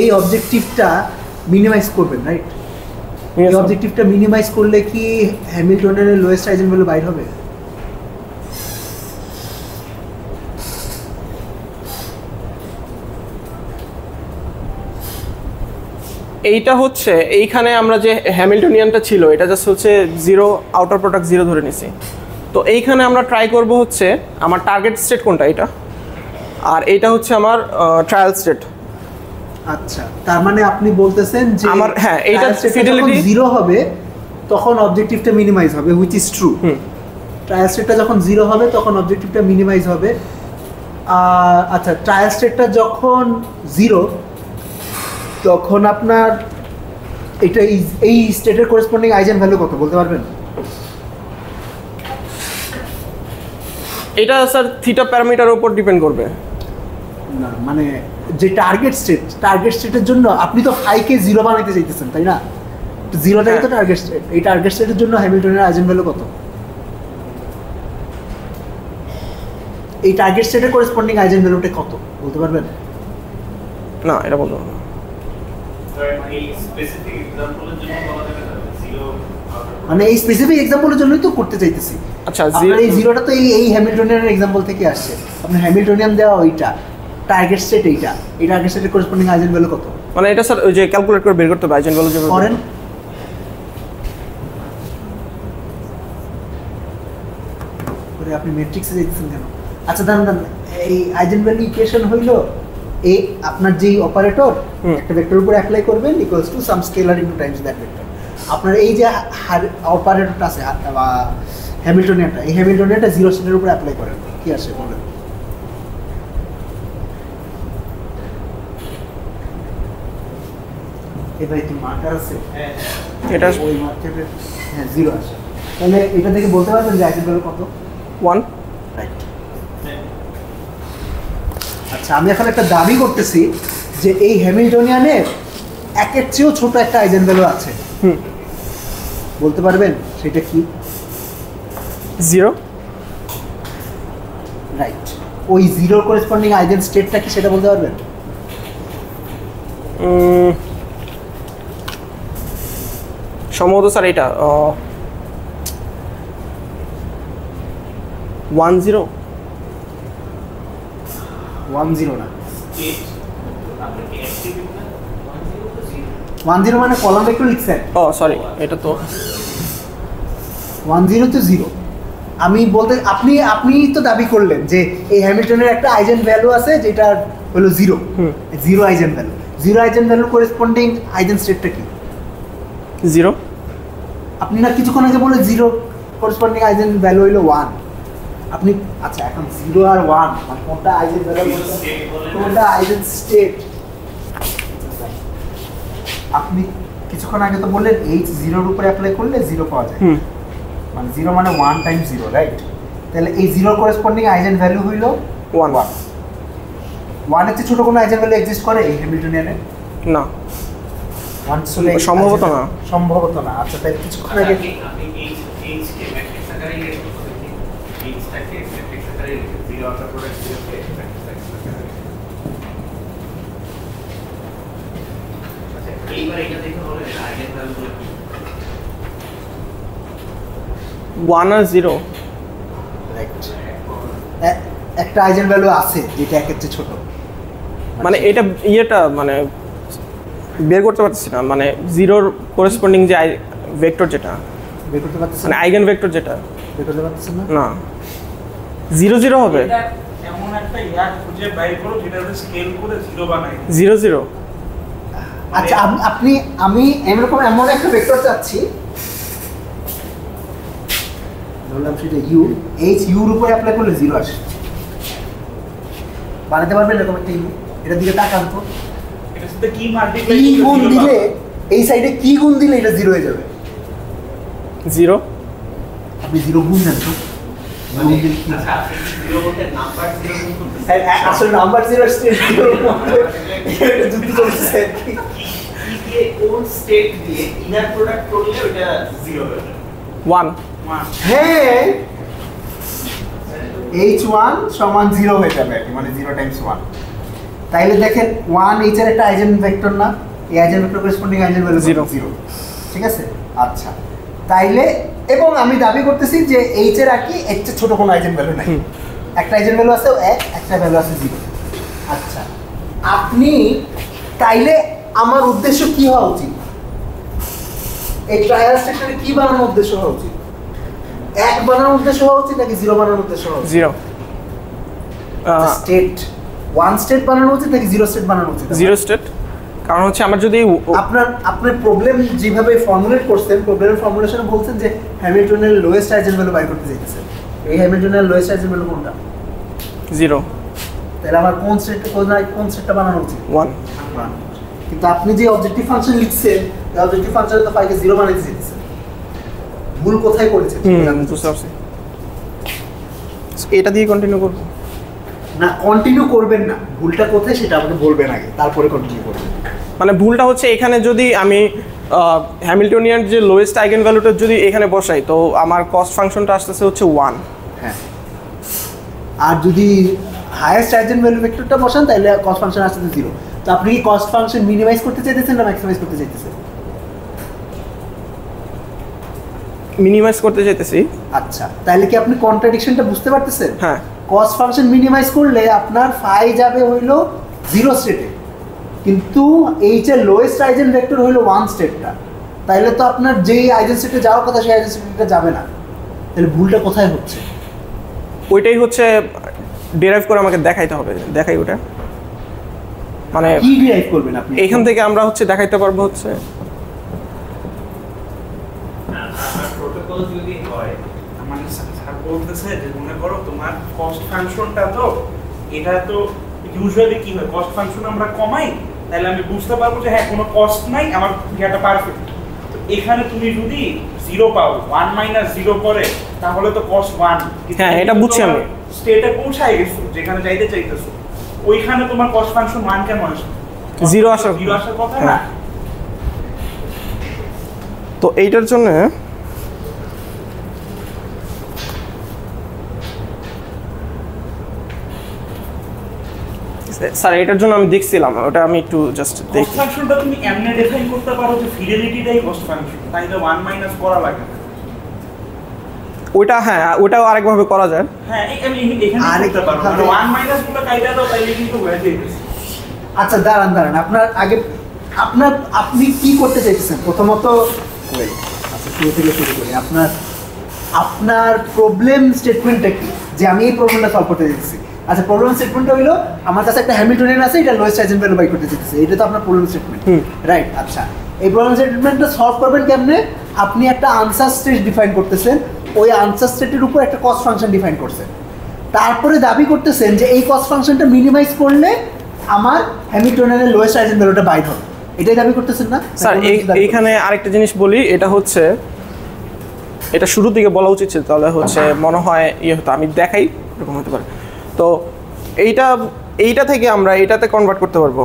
এই অবজেক্টিভটা মিনিমাইজ করবেন, রাইট? এই অবজেক্টিভটা মিনিমাইজ করলে কি হ্যামিল্টনের লোয়েস্ট আইজেন ভ্যালু বাইর হবে? এইটা হচ্ছে এইখানে আমরা যে হ্যামিল্টনিয়ানটা ছিল এটা জাস্ট হচ্ছে 0 আউটার প্রোডাক্ট 0 ধরে নিছি। তো এইখানে আমরা ট্রাই করব হচ্ছে আমার টার্গেট স্টেট কোনটা, এটা, আর এইটা হচ্ছে আমার ট্রায়াল স্টেট। আচ্ছা, তার মানে আপনি বলতেছেন যে আমার হ্যাঁ এইটা ফিডেলিটি 0 হবে তখন অবজেক্টিভটা মিনিমাইজ হবে, হুইচ ইজ ট্রু। ট্রায়াল স্টেটটা যখন 0 হবে তখন অবজেক্টিভটা মিনিমাইজ হবে। আচ্ছা, ট্রায়াল স্টেটটা যখন 0 তখন আপনার এটা এই স্টেটের করেসপন্ডিং আইজেন ভ্যালু কত বলতে পারবেন? এটা স্যার থিটা প্যারামিটারের উপর ডিপেন্ড করবে। না, মানে যে টার্গেট স্টেটের জন্য আপনি তো ফাইকে 0 বানাইতে চাইতেছেন, তাই না? তো 0টাই তো টার্গেট স্টেট। এই টার্গেট স্টেটের জন্য হ্যামিল্টনের আইজেন ভ্যালু কত? এই টার্গেট স্টেটের করেসপন্ডিং আইজেন ভ্যালুটা কত বলতে পারবেন? না, এটা বলতে পারবো না। এই স্পেসিফিক এক্সাম্পলের জন্য বলা যাবে না 0 মানে এই স্পেসিফিক এক্সাম্পলের জন্যই তো করতে চাইতেছি। আচ্ছা, আপনার এই 0টা তো এই হ্যামিল্টনিয়ানের এক্সাম্পল থেকে আসছে। আপনার হ্যামিল্টনিয়ান দেওয়া ওইটা টার্গেট স্টেট, এইটা এই টার্গেট স্টেটের করেসপন্ডিং আইজেন ভ্যালু কত? মানে এটা স্যার ওই যে ক্যালকুলেট করে বের করতে হবে আইজেন ভ্যালু যেভাবে করেন। করে আপনি ম্যাট্রিক্সে যাইতেছেন কেন? আচ্ছা, দাঁড়ান, এই আইজেন ভ্যালু ইকুয়েশন হইলো এই আপনার যেই অপারেটর একটা ভেক্টরের উপর অ্যাপ্লাই করবেন equals to some scalar into Times that vector. আপনার এই যে অপারেটরটা আছে হ্যামিল্টনিয়ানটা, এই হ্যামিল্টনিয়ানটা 0 স্টেটের উপর অ্যাপ্লাই করেন, কি আসে বলেন? এবার কি মার্কার আছে? এটা ওই মার্কারের 0 আসে। তাহলে এটা থেকে বলতে পারবেন যে আইজেন ভ্যালু কত? 1। রাইট। আচ্ছা, আমি এখন একটা দাবি করতেছি যে এই হ্যামিল্টনিয়ানের একের চেয়েও ছোট একটা আইজেন ভ্যালু আছে। বলতে পারবেন সেটা কি? 0। রাইট। ওই 0 করেসপন্ডিং আইজেন স্টেটটা কি সেটা বলতে পারবেন? সম্ভবত স্যার এটা 10 10 না, স্টেট আপনি কি অ্যাক্টিভ না 10 তো 10 0 মানে কলাম ভেক্টর লিখছেন। ও সরি, এটা তো 10 তো 0। আমি বলতে আপনি তো দাবি করলেন যে এই হ্যামিল্টনের একটা আইজেন ভ্যালু আছে যেটা হলো 0, 0 eigenvalue. 0 eigenvalue corresponding eigen স্টেটটা কি? 0। আপনি না কিছুক্ষণ আগে বলে 0 করেসপন্ডিং আইজেন ভ্যালু হলো 1। আপনি আচ্ছা এখন 0 আর 1 মানে কোনটা আইজেন ভ্যালু কোনটা আইজেন স্টেট? আপনি কিছুক্ষণ আগে তো বললেন h 0 এর উপরে অ্যাপ্লাই করলে 0 পাওয়া যায়, মানে 0 মানে 1 টাইমস 0, রাইট? তাহলে এই 0 করেসপন্ডিং আইজেন ভ্যালু হইল 1। 1 এর চেয়ে ছোট কোনো আইজেন ভ্যালু এক্সিস্ট করে এই হ্যামিল্টনিয়ানে? না, 1 ছিল সম্ভবত না। সম্ভবত না। আচ্ছা তাহলে কিছুক্ষণ আগে আপনি এইচ কে ম্যাট্রিক্স আকারে লিখে এইচটাকে ম্যাট্রিক্স আকারে লিখে 0 আকার প্রোডাক্ট 0 কে ম্যাট্রিক্স আকারে। আচ্ছা এইবার এটা দেখে বলেন আইগেন ভ্যালুগুলো কি? 1 আর 0 রাইট, একটা আইজেন ভ্যালু আছে যেটা একের চেয়ে ছোট, মানে এটা ইয়েটা মানে বের করতে পারছি না, মানে 0 করেসপন্ডিং যে ভেক্টর যেটা, বের করতে পারতেছেন মানে আইগেন ভেক্টর যেটা, বের করতে পারতেছেন না? না 0 0 হবে। এটা এমন একটা ইয়ার খুঁজে বাইর করো যেটা স্কেল করে 0 বানায়। 0 0 আচ্ছা আমি এমন একটা ভেক্টর চাচ্ছি, ধরলাম সেটা ইউ, এইচ ইউর উপরে অ্যাপ্লাই করলে 0 আসে। বানাতে পারবেন এরকম একটা ইউ? এটার দিকে তাকান তো, এটার সাথে কি মাল্টিপ্লাই কি গুণ দিলে এই সাইডে কি গুণ দিলে এটা 0 হয়ে যাবে? 0 আপনি 0 গুণ দেন তো, মানে আচ্ছা আপনি 0 বলতে নাম্বার 0 গুণ করতেছেন। আসলে নাম্বার 0 স্টেট 0 এটা যুক্তি চলছে কি দিয়ে কোন স্টেট দিয়ে ইনার প্রোডাক্ট করলে ওটা 0 হয়ে যাবে? 1। হ্যাঁ, h1 সমান 0 হয়ে যাবে আর কি, মানে 0 টাইমস 1। তাইলে দেখেন 1 h এর একটা আইজেন ভেক্টর না, এই eigen vector corresponding eigen value 0 ঠিক আছে? আচ্ছা তাইলে এবং আমি দাবি করতেছি যে h এর আর কি এর চেয়ে ছোট কোনো আইজেন ভ্যালু নাই, একটা আইজেন ভ্যালু আছে 1, একটা ভ্যালু আছে 0। আচ্ছা আপনি তাইলে আমার উদ্দেশ্য কি হওয়া উচিত? এই ট্রায়াল স্ট্রাকচারে কি বানানোর উদ্দেশ্য হওয়া উচিত? 1 বানানোর উদ্দেশ্য হওয়া উচিত নাকি 0 বানানোর উদ্দেশ্য হওয়া উচিত? 0 স্টেট 1 স্টেট বানানো উচিত নাকি 0 স্টেট বানানো উচিত? 0 স্টেট। কারণ হচ্ছে আমার যদি আপনার প্রবলেম যেভাবে ফর্মুলেট করছেন, প্রবলেমের ফর্মুলেশনে বলছেন যে হ্যামিল্টনের লোয়েস্ট আইজেন ভ্যালু বাইর করতে চাইতেছেন। এই হ্যামিল্টনের লোয়েস্ট আইজেন ভ্যালু কোনটা? 0 তাহলে আমার কোন স্টেটটা বানানো উচিত? 1। কিন্তু আপনি যে অবজেক্টিভ ফাংশন লিখছেন, এই অবজেক্টিভ ফাংশনে তো ফাইকে 0 বানাইতে চাইতেছেন। ভুল কোথায় করেছেন? বুঝতে পারছি। এটা দিয়ে কন্টিনিউ করব না, কন্টিনিউ করবেন না, ভুলটা কোথায় সেটা আমাকে বলবেন আগে, তারপরে কন্টিনিউ করবেন। মানে ভুলটা হচ্ছে এখানে যদি আমি হ্যামিল্টনিয়ান যে লোয়েস্ট আইগেন ভ্যালুটা যদি এখানে বসাই তো আমার কস্ট ফাংশনটা আসতেছে হচ্ছে 1। হ্যাঁ, আর যদি হাইয়েস্ট আইজেন ভ্যালু ভেক্টরটা বসান তাহলে কস্ট ফাংশন আসতেছে 0। তো আপনি কি কস্ট ফাংশন মিনিমাইজ করতে চাইতেছেন না ম্যাক্সিমাইজ করতে চাইতেছেন? মিনিমাইজ করতে চাইতেছি। আচ্ছা তাহলে কি আপনি কন্ট্রাডিকশনটা বুঝতে পারতেছেন? হ্যাঁ, কস্ট ফাংশন মিনিমাইজ করলে আপনার ফাই যাবে হইলো 0 স্টেটে, কিন্তু এইচ এর লোয়েস্ট আইজেন ভেক্টর হইলো 1 স্টেটটা। তাইলে তো আপনার যেই আইজেন স্টেটে যাওয়ার কথা সেই আইজেন স্টেটে যাবে না। তাহলে ভুলটা কোথায় হচ্ছে? ওইটাই হচ্ছে ডেরাইভ করে আমাকে দেখাইতে হবে। দেখাই ওটা, মানে কি ডিরাইভ করবেন আপনি? এইখান থেকে আমরা হচ্ছে দেখাইতে পারবো হচ্ছে আপনার প্রোটোকল যদি হয় মানে স্যার বলতেছে যে মনে করো তোমার কস্ট ফাংশনটা তো এটা তো ইউজুয়ালি কি হয়, কস্ট ফাংশন আমরা কমাই তাহলে আমি বুঝতে পারবো যে হ্যাঁ কোনো কস্ট নাই, আমার এটা পারফেক্ট। তো এখানে তুমি যদি 0 পাও 1 - 0 করে তাহলে তো কস্ট 1। হ্যাঁ, এটা বুঝছি আমি। স্টেটে পৌঁছায় গেছো যেখানে যাইতে চাইতেছো, ওইখানে তোমার কস্ট ফাংশন 1 কেন আসবে? 0 আসার 0 আসার কথা না। হ্যাঁ। তো এইটার জন্য স্যার এটার জন্য আমি দেখছিলাম, ওটা আমি একটু জাস্ট কস্ট দেখি। ফাংশনটা তুমি এমনি ডিফাইন করতে পারো যে ফিডেলিটিটাই কস্ট ফাংশন, তাইলে 1 মাইনাস করা লাগে না। ওইটা হ্যাঁ, ওটাও আরেকভাবে করা যায়। হ্যাঁ আমি এখানে করতে পারো, 1 মাইনাস গুলো কাইটা দাও তাইলে কিন্তু হয়ে যাবে। আচ্ছা দাঁড়ান আপনার আগে আপনি কি করতে চাইছেন প্রথমত? আচ্ছা শুরু থেকে শুরু করি। আপনার প্রবলেম স্টেটমেন্টটা কি, যে আমি এই প্রবলেমটা সলভ করতে চাইছি? আচ্ছা প্রবলেম স্টেটমেন্টটা হইলো আমার কাছে একটা হ্যামিল্টনিয়ান আছে, এটা লোয়েস্ট আইজেন ভ্যালু বাই করতে চাইতেছে, এটা তো আপনার প্রবলেম স্টেটমেন্ট, রাইট? আচ্ছা এই প্রবলেম স্টেটমেন্টটা সলভ করবেন কেমনে? আপনি একটা আনসার স্টেট ডিফাইন করতেছেন, ওই আনসার স্টেটের উপর একটা কস্ট ফাংশন ডিফাইন করছেন, তারপরে দাবি করতেছেন যে এই কস্ট ফাংশনটা মিনিমাইজ করলে আমার হ্যামিল্টনিয়ানের লোয়েস্ট আইজেন ভ্যালুটা বাইর হবে, এটাই দাবি করতেছেন না স্যার? এইখানে আরেকটা জিনিস বলি, এটা হচ্ছে এটা শুরু থেকে বলা উচিত ছিল, তাহলে হচ্ছে মনে হয় ইয়ে হতো। আমি দেখাই, এরকম হতে পারে। তো এইটা থেকে আমরা এইটাতে কনভার্ট করতে পারবো।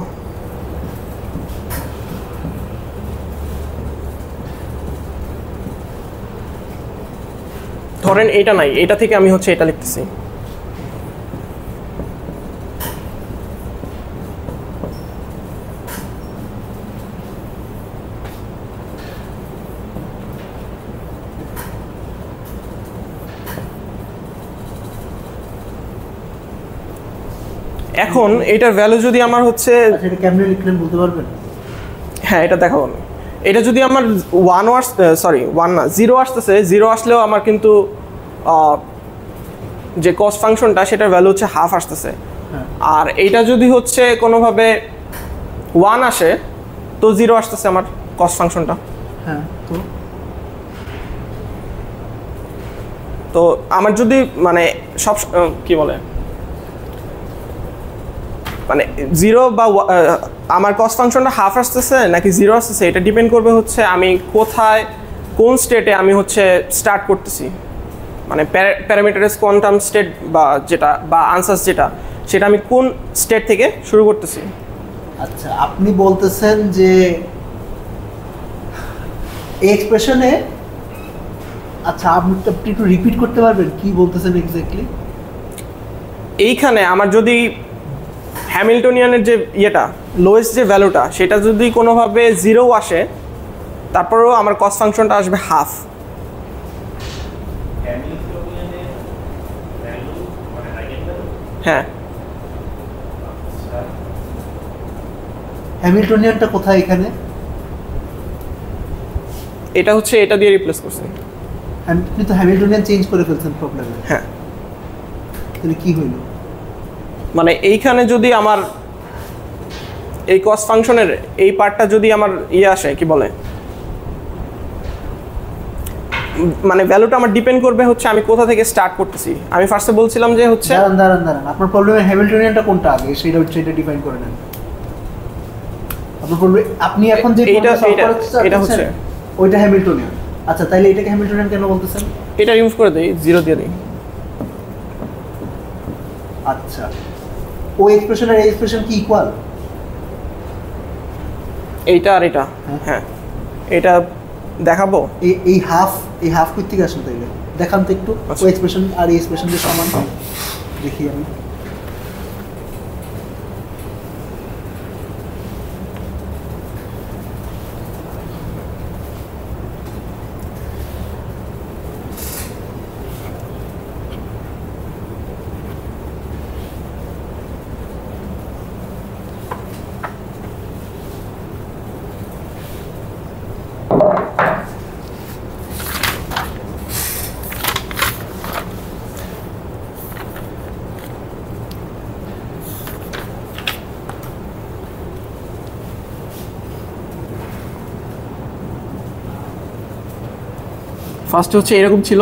ধরেন এইটা নাই, এটা থেকে আমি হচ্ছে এটা লিখতেছি। এখন এটার ভ্যালু যদি আমার হচ্ছে, আচ্ছা এটা কেমনে লিখলেন বলতে পারবেন? হ্যাঁ এটা দেখাবো আমি। এটা যদি আমার 0 আসতেছে, 0 আসলেও আমার কিন্তু যে কস্ট ফাংশনটা সেটার ভ্যালু হচ্ছে হাফ আসতেছে। আর এইটা যদি হচ্ছে কোনোভাবে 1 আসে, তো 0 আসতেছে আমার কস্ট ফাংশনটা। হ্যাঁ তো আমার যদি মানে সব কি বলে মানে 0 বা আমার কস্ট ফাংশনটা হাফ আসতেছে নাকি 0 আসতেছে, এটা ডিপেন্ড করবে হচ্ছে আমি কোথায় কোন স্টেটে আমি হচ্ছে স্টার্ট করতেছি, মানে প্যারামিটারাইজ কোয়ান্টাম স্টেট বা যেটা বা আনসার যেটা, সেটা আমি কোন স্টেট থেকে শুরু করতেছি। আচ্ছা আপনি বলতেছেন যে এই এক্সপ্রেশনে, আচ্ছা আপনি একটু রিপিট করতে পারবেন কি বলতেছেন এক্স্যাক্টলি? এইখানে আমার যদি হ্যামিল্টনিয়ানের যে ইয়েটা লোয়েস্ট যে ভ্যালুটা সেটা যদি কোনোভাবে 0 আসে, তারপরেও আমার কস্ট ফাংশনটা আসবে হাফ। হ্যামিল্টনিয়ানের ভ্যালু মানে আইগেনভ্যালু। হ্যাঁ হ্যামিল্টনিয়ানটা কোথায় এখানে? এটা হচ্ছে এটা দিয়ে রিপ্লেস করছে। আপনি তো হ্যামিল্টনিয়ান চেঞ্জ করে ফেলছেন প্রবলেমে। হ্যাঁ তাহলে কি হইল? মানে এইখানে যদি আমার এই কস্ট ফাংশনের এই পার্টটা যদি আমার ইয়ে আসে, কি বলে, মানে ভ্যালুটা আমার ডিপেন্ড করবে হচ্ছে আমি কোথা থেকে স্টার্ট করতেছি। আমি ফার্স্টে বলছিলাম যে হচ্ছে দাঁড়ান আপনার প্রবলেমে হ্যামিল্টনিয়ানটা কোনটা আগে সেটা ডিফাইন করে নেন। আপনার প্রবলেম আপনি এখন যে এটা হচ্ছে ওইটা হ্যামিল্টনিয়ান। আচ্ছা তাইলে এটাকে হ্যামিল্টনিয়ান কেন বলতেছেন? এটা রিমুভ করে দেই, 0 দিয়ে দিই। আচ্ছা ওই এক্সপ্রেশন আর এই এক্সপ্রেশন কি ইকুয়াল? এইটা আর এটা, হ্যাঁ এটা দেখাবো। এই হাফ কই থেকে আসলে তাইলে দেখান তো একটু। ওই এক্সপ্রেশন আর এই এক্সপ্রেশন যে সমান, দেখি আমি। ফার্স্ট হচ্ছে এরকম ছিল,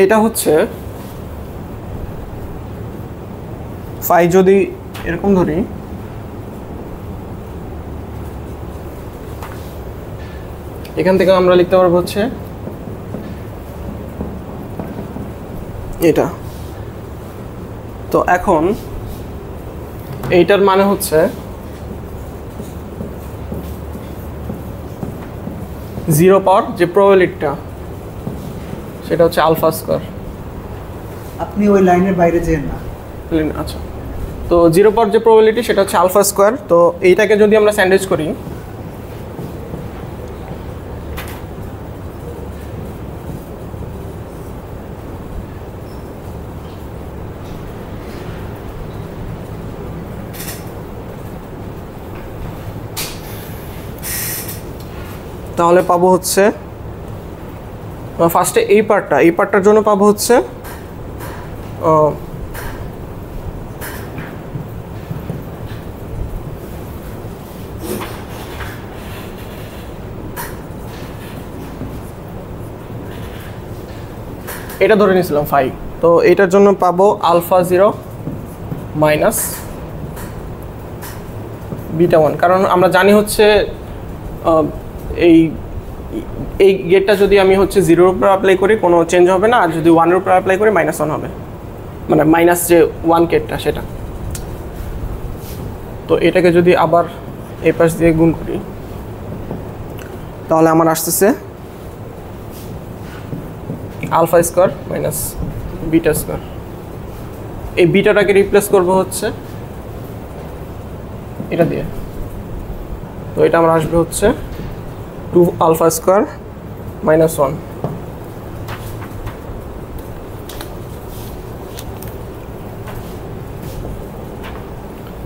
এটা হচ্ছে ফাই যদি এরকম ধরি, এখান থেকে আমরা লিখতে পারবো হচ্ছে এটা। তো এখন এইটার মানে হচ্ছে 0 পাওয়ার যে প্রবাবিলিটিটা সেটা হচ্ছে আলফা স্কয়ার। আপনি ওই লাইনের বাইরে যেন না। আচ্ছা, তো 0 পাওয়ার যে প্রবাবিলিটি সেটা হচ্ছে আলফা স্কয়ার। তো এইটাকে যদি আমরা স্যান্ডউইচ করি, তাহলে পাবো হচ্ছে ফার্স্টে এই পার্টটার জন্য পাবো হচ্ছে এটা ধরে নিয়েছিলাম 5, তো এটার জন্য পাবো আলফা 0 মাইনাস বিটা 1, কারণ আমরা জানি হচ্ছে এই গেটটা যদি আমি হচ্ছে 0-এর উপর অ্যাপ্লাই করি কোনো চেঞ্জ হবে না, আর যদি 1-এর উপর অ্যাপ্লাই করি -1 হবে, মানে মাইনাস যে 1 গেটটা সেটা। তো এটাকে যদি আবার এই পাশ দিয়ে গুণ করি তাহলে আমার আসতেছে alpha square minus beta square. এই বিটাটাকে রিপ্লেস করব হচ্ছে এটা দিয়ে, তো এটা আমার আসবে হচ্ছে 2 আলফা স্কয়ার মাইনাস 1।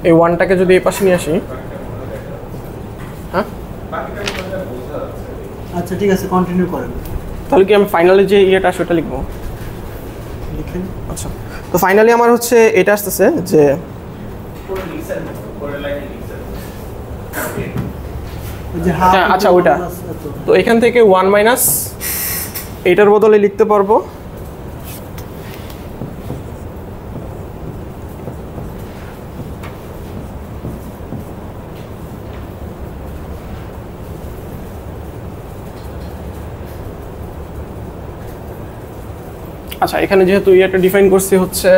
এই 1টাকে যদি এই পাশে নিয়ে আসি, হ্যাঁ আচ্ছা ঠিক আছে, কন্টিনিউ করেন। তাহলে কি আমি ফাইনালি যে ইয়েটা সেটা লিখবো? লিখেন। আচ্ছা, তো ফাইনালি আমার হচ্ছে এটা আসতেছে যে ওই যে হাফ। হ্যাঁ, আচ্ছা, ওইটা। তো এখান থেকে 1 মাইনাস এটার বদলে লিখতে পারবো আচ্ছা, এখানে যেহেতু এটা ডিফাইন করছি হচ্ছে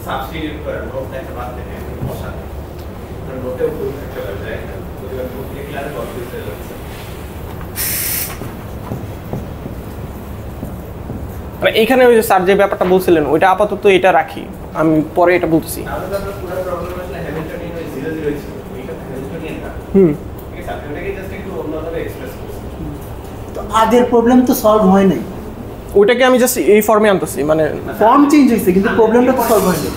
সাবস্টিটিউট করেন, নোট একটা বাদ দেন, বসান, নোটেও ভুল থাকতে পারে, তাই না? প্রতিবার ভুল লিখলে আর কনফিউজ হয়ে যাচ্ছে। মানে এইখানে ওই যে স্যার যে ব্যাপারটা বলছিলেন ওইটা আপাতত এটা রাখি, আমি পরে এটা বলতেছি। তাহলে তো আপনার পুরো প্রবলেম আসলে হ্যামিল্টনিয়ান ওই 0 ছিল, এইটা হ্যামিল্টনিয়ান না। ঠিক আছে, আপনি ওটাকে জাস্ট একটু অন্যভাবে এক্সপ্রেস করছেন। তো আগের প্রবলেম তো সলভ হয় নাই, ওইটাকে আমি জাস্ট এই ফর্মে আনতেছি, মানে ফর্ম চেঞ্জ হয়েছে কিন্তু প্রবলেমটা তো সলভ হয়নি।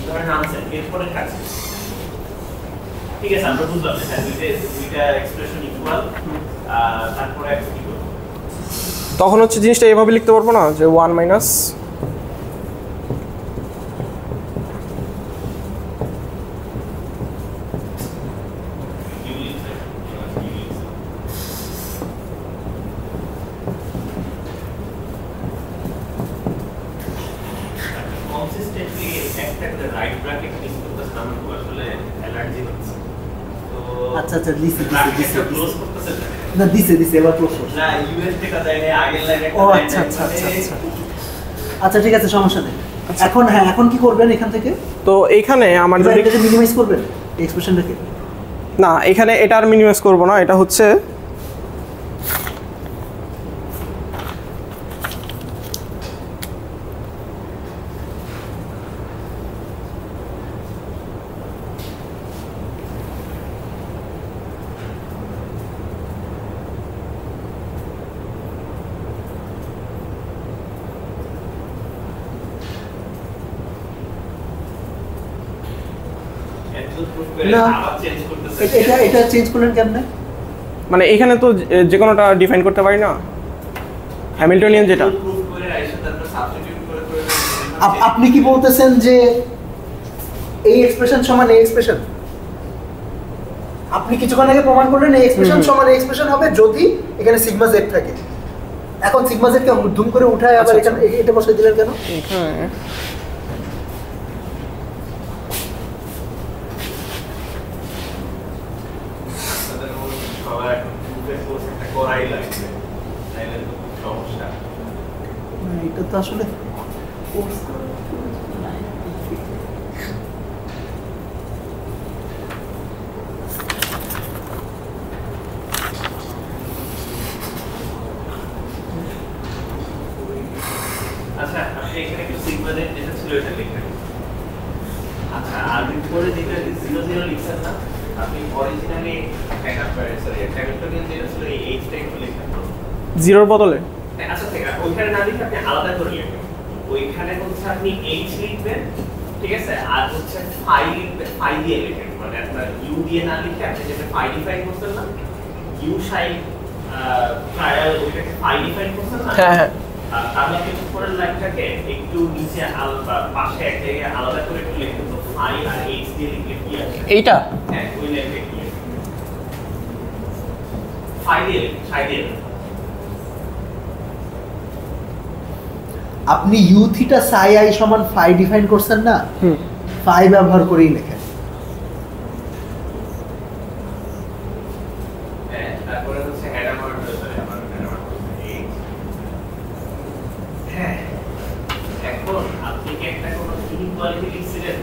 ধরেন আনসার এরপরে কাছে, ঠিক আছে, আমরা বুঝলাম হ্যাঁ দুইটা এক্সপ্রেশন ইকুয়াল, তারপরে একটা কি করব? তখন হচ্ছে জিনিসটা এভাবে লিখতে পারবো না যে 1 মাইনাস কনসিস্টেন্টলি একটা করে রাইট ব্র্যাকেট ইউজ করতেছেন, আমার খুব আসলে অ্যালার্জি হচ্ছে। তো আচ্ছা আচ্ছা, দিছে ক্লোজ করতেছেন না? না, দিছে এবার ক্লোজ করছে। না, ইউএস থেকে যায় না, আগের লাইনে ও আচ্ছা আচ্ছা আচ্ছা আচ্ছা আচ্ছা, ঠিক আছে, সমস্যা নেই। এখন হ্যাঁ, এখন কি করবেন এখান থেকে? তো এইখানে আমার এবার যদি এটাকে মিনিমাইজ করবেন এক্সপ্রেশনটাকে। না, এখানে এটা আর মিনিমাইজ করবো না, এটা হচ্ছে শুধু প্রুফ করে না। আবার চেঞ্জ করতেছে এটা চেঞ্জ করলেন কেমনে? মানে এখানে তো যে কোনোটা ডিফাইন করতে পারি না, হ্যামিল্টনিয়ান যেটা। প্রুফ করে আইসা তারপর সাবস্টিটিউট করে আপনি কি বলতেছেন যে এই এক্সপ্রেশন সমান এই এক্সপ্রেশন? আপনি কিছুক্ষণ আগে প্রমাণ করলেন এই এক্সপ্রেশন সমান এই এক্সপ্রেশন হবে যদি এখানে সিগমা জেড থাকে। এখন সিগমা জেড কে ধুম করে উঠায় আবার আচ্ছা, এখানে এটা বসাই দিলেন কেন? এখানে তাদের সবাই এখন প্রুফের কোর্স একটা করাই লাগবে, তাইলে তো খুব সমস্যা। না, এটা তো আসলে আচ্ছা আপনি এখানে একটু সিগমা জেড যেটা ছিল এটা লিখবেন। আচ্ছা আর পরে যেটা 00 লিখছেন না, আপনি অরিজিনালি হ্যামিল্টনিয়ান যেটা ছিল এই এইচটা একটু লিখবেন। জিরোর বদলে আচ্ছা ঠিক আছে, ওইখানে না লিখে আপনি আলাদা করে লিখবেন। ওইখানে হচ্ছে আপনি এইচ লিখবেন, ঠিক আছে, আর হচ্ছে ফাই লিখবেন, ফাই দিয়ে লিখবেন, মানে আপনার ইউ দিয়ে না লিখে আপনি যেটা ফাই ডিফাইন করছেন না, ইউ সাই ট্রায়াল ওইটাকে ফাই ডিফাইন করছেন না, হ্যাঁ হ্যাঁ তাহলে আপনি উপরের লাইনটাকে একটু নিচে আলাদা পাশে এক জায়গায় আলাদা করে একটু লিখবেন। তো ফাই আর এইচ দিয়ে লিখলে কি আসে? এইটা হ্যাঁ ওই লাইনটা কি লিখবেন? ফাই দিয়ে লিখবেন, ফাই দিয়ে লিখবেন। আপনি ইউ থিটা সাই আই সমান ফাই ডিফাইন করছেন না, হুম ফাই ব্যবহার করেই লেখেন। হ্যাঁ তারপরে হচ্ছে হ্যাডামার আমার হ্যাডামার এইচ। হ্যাঁ এখন আপনি কি একটা কোনো ইনইকুয়ালিটি লিখছিলেন?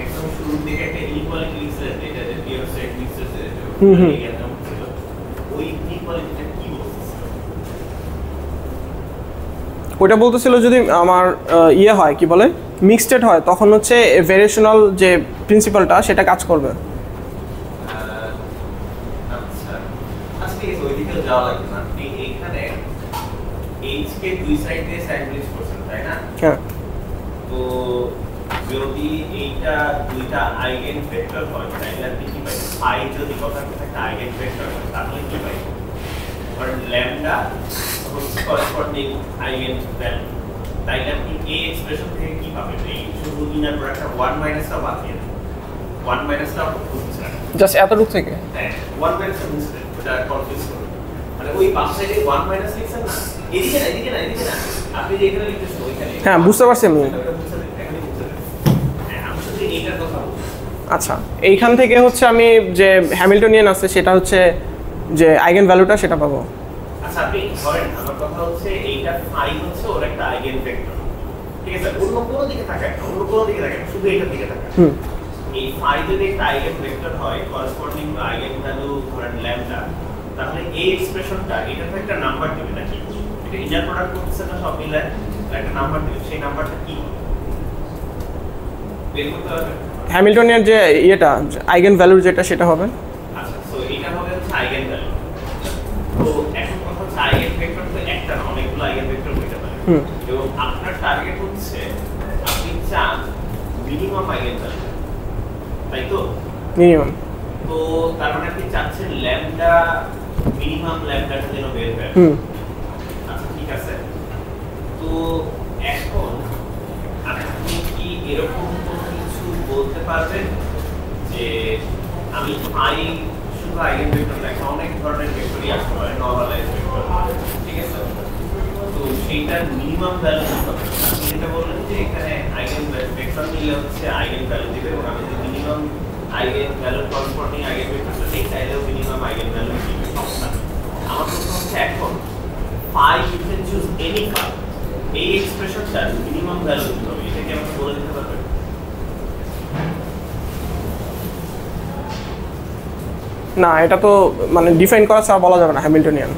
একদম শুরুর দিকে একটা ইনইকুয়ালিটি লিখছিলেন, এটা যে পিওর সেট লিখছিলেন, হুম, হুম। ওই ইনইকুয়ালিটিটা কি বলতেছিল? ওইটা বলতেছিল যদি আমার ইয়ে হয় কি বলে মিক্সড হয় তখন হচ্ছে ভেরিয়েশনাল যে প্রিন্সিপালটা সেটা কাজ করবে। আচ্ছা আচ্ছা ঠিক আছে, ওইদিকে যাওয়া লাগবে না। আপনি এইখানে এইচ কে দুই সাইড দিয়ে স্যান্ডউইচ করছেন, তাই না? হ্যাঁ তো যদি এইটা দুইটা আইগেন ভেক্টর হয় তাহলে আপনি কি পাই? ফাই যদি কথা কথা একটা আইগেন ভেক্টর হয় তাহলে কি পাই? কারণ ল্যামডা হচ্ছে করেসপন্ডিং আইগেন ভ্যালু, তাইলে আপনি এই এক্সপ্রেশন থেকে কি পাবেন? এই শুধু ইনার প্রোডাক্টটা 1 মাইনাসটা বাদ দিয়ে 1 মাইনাসটা হচ্ছে জাস্ট এতটুক থেকে। হ্যাঁ 1 মাইনাসটা হচ্ছে ওটা কনফিউজ করবে, মানে ওই পাশ সাইডে 1 মাইনাস লিখছেন না, এদিকে না এদিকে না এদিকে না, আপনি যে এখানে লিখতেছেন ওইখানে। হ্যাঁ বুঝতে পারছি আমি। এইটার কথা বলছি। আচ্ছা এইখান থেকে হচ্ছে আমি যে হ্যামিল্টনিয়ান আছে সেটা হচ্ছে যে আইগেন ভ্যালুটা সেটা পাবো। আচ্ছা আপনি ধরেন আমার কথা হচ্ছে এইটা ফাই হচ্ছে ওর একটা আইগেন ভেক্টর, ঠিক আছে, অন্য কোনো দিকে থাকে না, অন্য কোনো দিকে থাকে না, শুধু এইটার দিকে থাকে। হুম এই ফাই যদি একটা আইগেন ভেক্টর হয় করেসপন্ডিং টু আইগেন ভ্যালু ধরেন ল্যামডা, তাহলে এই এক্সপ্রেশনটা এটা তো একটা নাম্বার দিবে নাকি? এটা ইনার প্রোডাক্ট করতেছে না সব মিলে, একটা নাম্বার দিবে, সেই নাম্বারটা কি বের করতে হবে? হ্যামিল্টনিয়ান যে ইয়েটা আইগেন ভ্যালুর যেটা সেটা হবে। আচ্ছা সো এটা হবে হচ্ছে আইগেন ভ্যালু। তো এখন কথা হচ্ছে আইগেন ভেক্টর তো একটা না, অনেকগুলো আইগেন ভেক্টর হতে পারে, হুম এবং আপনার টার্গেট হচ্ছে আপনি চান মিনিমাম আইগেন ভ্যালু, তাই তো? মিনিমাম। তো তার মানে আপনি চাচ্ছেন ল্যামডা মিনিমাম ল্যামডাটা যেন বের হয়। হুম আচ্ছা ঠিক আছে, তো এখন আপনি কি এরকম কোনো কিছু বলতে পারবেন যে আমি ফাই শুধু আইগেন ভেক্টর না, অনেক ধরনের ভেক্টরই আসতে পারে, নরমালাইজ ভেক্টর, ঠিক আছে, তো সেইটার মিনিমাম ভ্যালু হবে? আপনি যেটা বললেন যে এখানে আইগেন ভেক্টর নিলে হচ্ছে আইগেন ভ্যালু দিবে, এবং আমি যদি minimum eigenvalue corresponding eigen ভেক্টরটা নেই তাইলেও মিনিমাম আইগেন ভ্যালু দিবে, সমস্যা নেই। আমার প্রশ্ন হচ্ছে এখন phi you can choose any phi, এই এক্সপ্রেশনটার মিনিমাম ভ্যালু কি হবে? এটা কি আমাকে বলে দিতে পারবেন? না এটা তো মানে ডিফাইন করা ছাড়া বলা যাবে না হ্যামিল্টনিয়ান।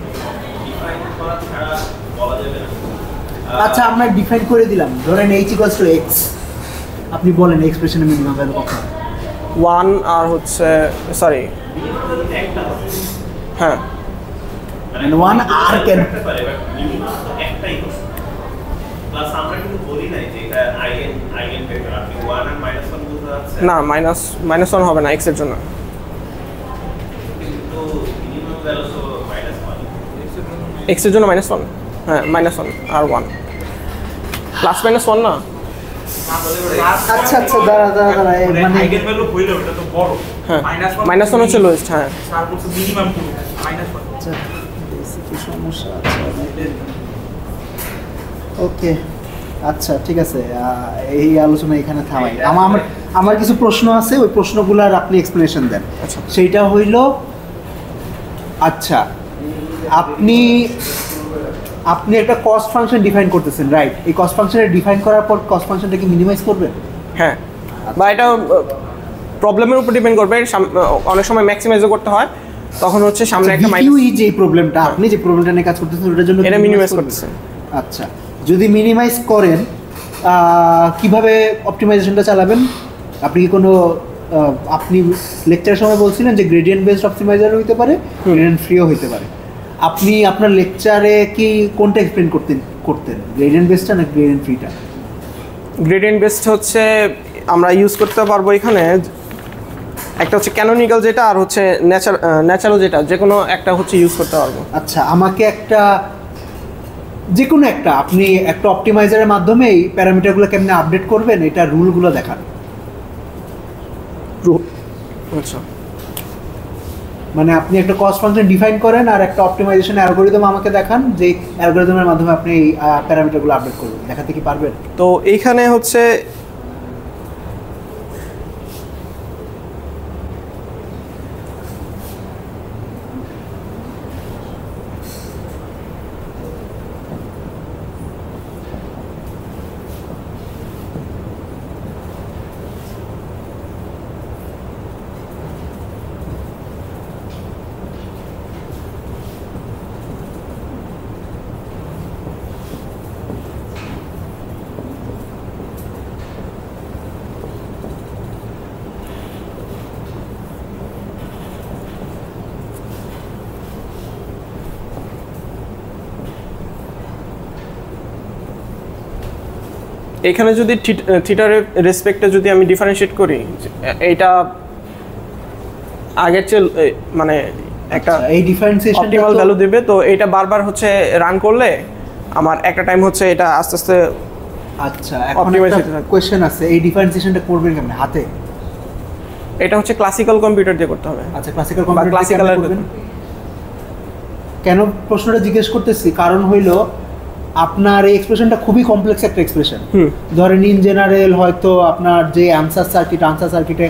ডিফাইন করা ছাড়া বলা যাবে না। আচ্ছা আমরা ডিফাইন করে দিলাম, ধরেন h ইকুয়ালস টু x, আপনি বলেন এক্সপ্রেশনের মিনিমাম ভ্যালু কত? 1 আর হচ্ছে সরি মিনিমাম ভ্যালু তো একটা হবে, হ্যাঁ মানে 1 আর কেন? থাকতে পারে, বাট মিনিমাম তো একটাই হবে। প্লাস আমরা কিন্তু বলি নাই যে এটা আইগেন ভেক্টর, আপনি 1 আর -1 বুঝতে আছে না -1 হবে না x এর জন্য। কিন্তু মিনিমাম ভ্যালু তো -1 x এর জন্য -1, হ্যাঁ -1 আর 1 +-1 না। আচ্ছা আচ্ছা দাঁড়া মানে আইগেন ভ্যালু হইলো এটা তো বড় হ্যাঁ -1 হচ্ছে লোয়েস্ট। হ্যাঁ স্যার বলছে মিনিমাম পুরো -1 আচ্ছা কি সমস্যা আছে ওকে আচ্ছা ঠিক আছে এই আলোচনা এখানে থামাই। আমার কিছু প্রশ্ন আছে, ওই প্রশ্নগুলোর আপনি এক্সপ্লেনেশন দেন। আচ্ছা। সেইটা হইল আচ্ছা আপনি একটা কস্ট ফাংশন ডিফাইন করতেছেন, রাইট? এই কস্ট ফাংশনটা ডিফাইন করার পর কস্ট ফাংশনটাকে মিনিমাইজ করবেন? হ্যাঁ, বা এটা প্রবলেমের উপর ডিপেন্ড করবে। অনেক সময় ম্যাক্সিমাইজও করতে হয়, তখন হচ্ছে সামনে একটা ভিকিউই যে প্রবলেমটা আপনি যে প্রবলেমটা নিয়ে কাজ করতেছেন ওটার জন্য এটা মিনিমাইজ করতেছেন। আচ্ছা, যদি মিনিমাইজ করেন কিভাবে অপটিমাইজেশনটা চালাবেন? আপনি কি কোনো আপনি লেকচারের সময় বলছিলেন যে গ্রেডিয়েন্ট বেসড অপটিমাইজার হইতে পারে, গ্রেডিয়েন্ট ফ্রিও হইতে পারে। আপনি আপনার লেকচারে কি কোনটা এক্সপ্লেন করতেন গ্রেডিয়েন্ট বেসডটা না গ্রেডিয়েন্ট ফ্রিটা? গ্রেডিয়েন্ট বেসড হচ্ছে আমরা ইউজ করতে পারবো এখানে একটা হচ্ছে ক্যানোনিক্যাল যেটা, আর হচ্ছে ন্যাচারাল যেটা, যে কোনো একটা হচ্ছে ইউজ করতে পারবো। আচ্ছা, আমাকে যে কোনো একটা আপনি একটা অপটিমাইজারের মাধ্যমে এই প্যারামিটারগুলো কেমনে আপডেট করবেন এটা রুলগুলো দেখান। আচ্ছা, মানে আপনি একটা কস্ট ফাংশন ডিফাইন করেন আর একটা অপটিমাইজেশন অ্যালগরিদম আমাকে দেখান, যে অ্যালগরিদমের মাধ্যমে আপনি এই প্যারামিটারগুলো আপডেট করবেন। দেখাতে কি পারবেন? তো এইখানে হচ্ছে এখানে যদি থিটার রেসপেক্টে যদি আমি ডিফারেন্সিয়েট করি, এইটা আগের চেয়ে মানে একটা এই ডিফারেন্সিয়েশন অপটিমাল ভ্যালু দিবে। তো এটা বারবার হচ্ছে রান করলে আমার একটা টাইম হচ্ছে এটা আস্তে আস্তে। আচ্ছা, এখন একটা কোশ্চেন আছে, এই ডিফারেন্সিয়েশনটা করবেন কেমনে? হাতে? এটা হচ্ছে ক্লাসিক্যাল কম্পিউটার দিয়ে করতে হবে। আচ্ছা, ক্লাসিক্যাল কম্পিউটার ক্লাসিক্যাল করবেন। কেন প্রশ্নটা জিজ্ঞেস করতেছি, কারণ হইলো আপনার এই এক্সপ্রেশনটা খুবই কমপ্লেক্স একটা এক্সপ্রেশন। ধরেন ইন জেনারেল হয়তো আপনার যে আনসার সার্কিটে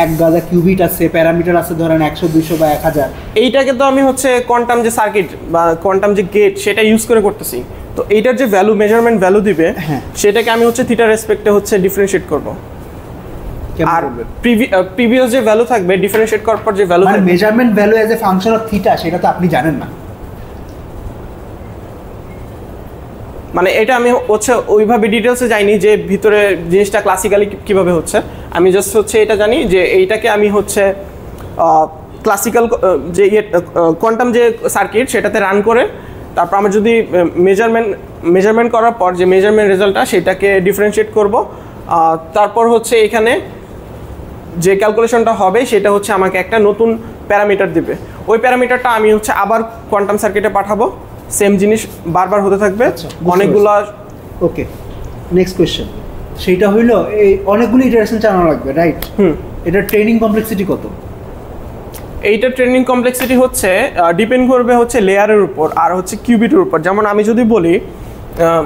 এক গাদা কিউবিট আছে, প্যারামিটার আছে ধরেন 100, 200 বা 1000। এইটাকে তো আমি হচ্ছে কোয়ান্টাম যে সার্কিট বা কোয়ান্টাম যে গেট সেটা ইউজ করে করতেছি। তো এইটার যে ভ্যালু মেজারমেন্ট ভ্যালু দিবে, সেটাকে আমি হচ্ছে থিটা রেসপেক্টে হচ্ছে ডিফারেন্সিয়েট করব। আর প্রিভিয়াস যে ভ্যালু থাকবে ডিফারেন্সিয়েট করার পর যে ভ্যালু থাকবে, measurement value as a function of theta, সেটা তো আপনি জানেন না। মানে এটা আমি হচ্ছে ওইভাবে ডিটেলসে যাইনি যে ভিতরে জিনিসটা ক্লাসিক্যালি কিভাবে হচ্ছে। আমি জাস্ট হচ্ছে এটা জানি যে এইটাকে আমি হচ্ছে ক্লাসিক্যাল যে কোয়ান্টাম যে সার্কিট সেটাতে রান করে তারপর আমরা যদি মেজারমেন্ট করার পর যে মেজারমেন্ট রেজাল্টটা সেটাকে ডিফারেন্সিয়েট করব। তারপর হচ্ছে এখানে যে ক্যালকুলেশনটা হবে সেটা হচ্ছে আমাকে একটা নতুন প্যারামিটার দিবে। ওই প্যারামিটারটা আমি হচ্ছে আবার কোয়ান্টাম সার্কিটে পাঠাবো, সেম জিনিস বারবার হতে থাকবে অনেকগুলো। ওকে, নেক্সট কোয়েশ্চেন, সেইটা হইলো এই অনেকগুলো ইটারেশন চালানো লাগবে, রাইট? এটা ট্রেনিং কমপ্লেক্সিটি কত? এইটা ট্রেনিং কমপ্লেক্সিটি হচ্ছে ডিপেন্ড করবে হচ্ছে লেয়ারের উপর আর হচ্ছে কিউবিটের উপর। যেমন আমি যদি বলি,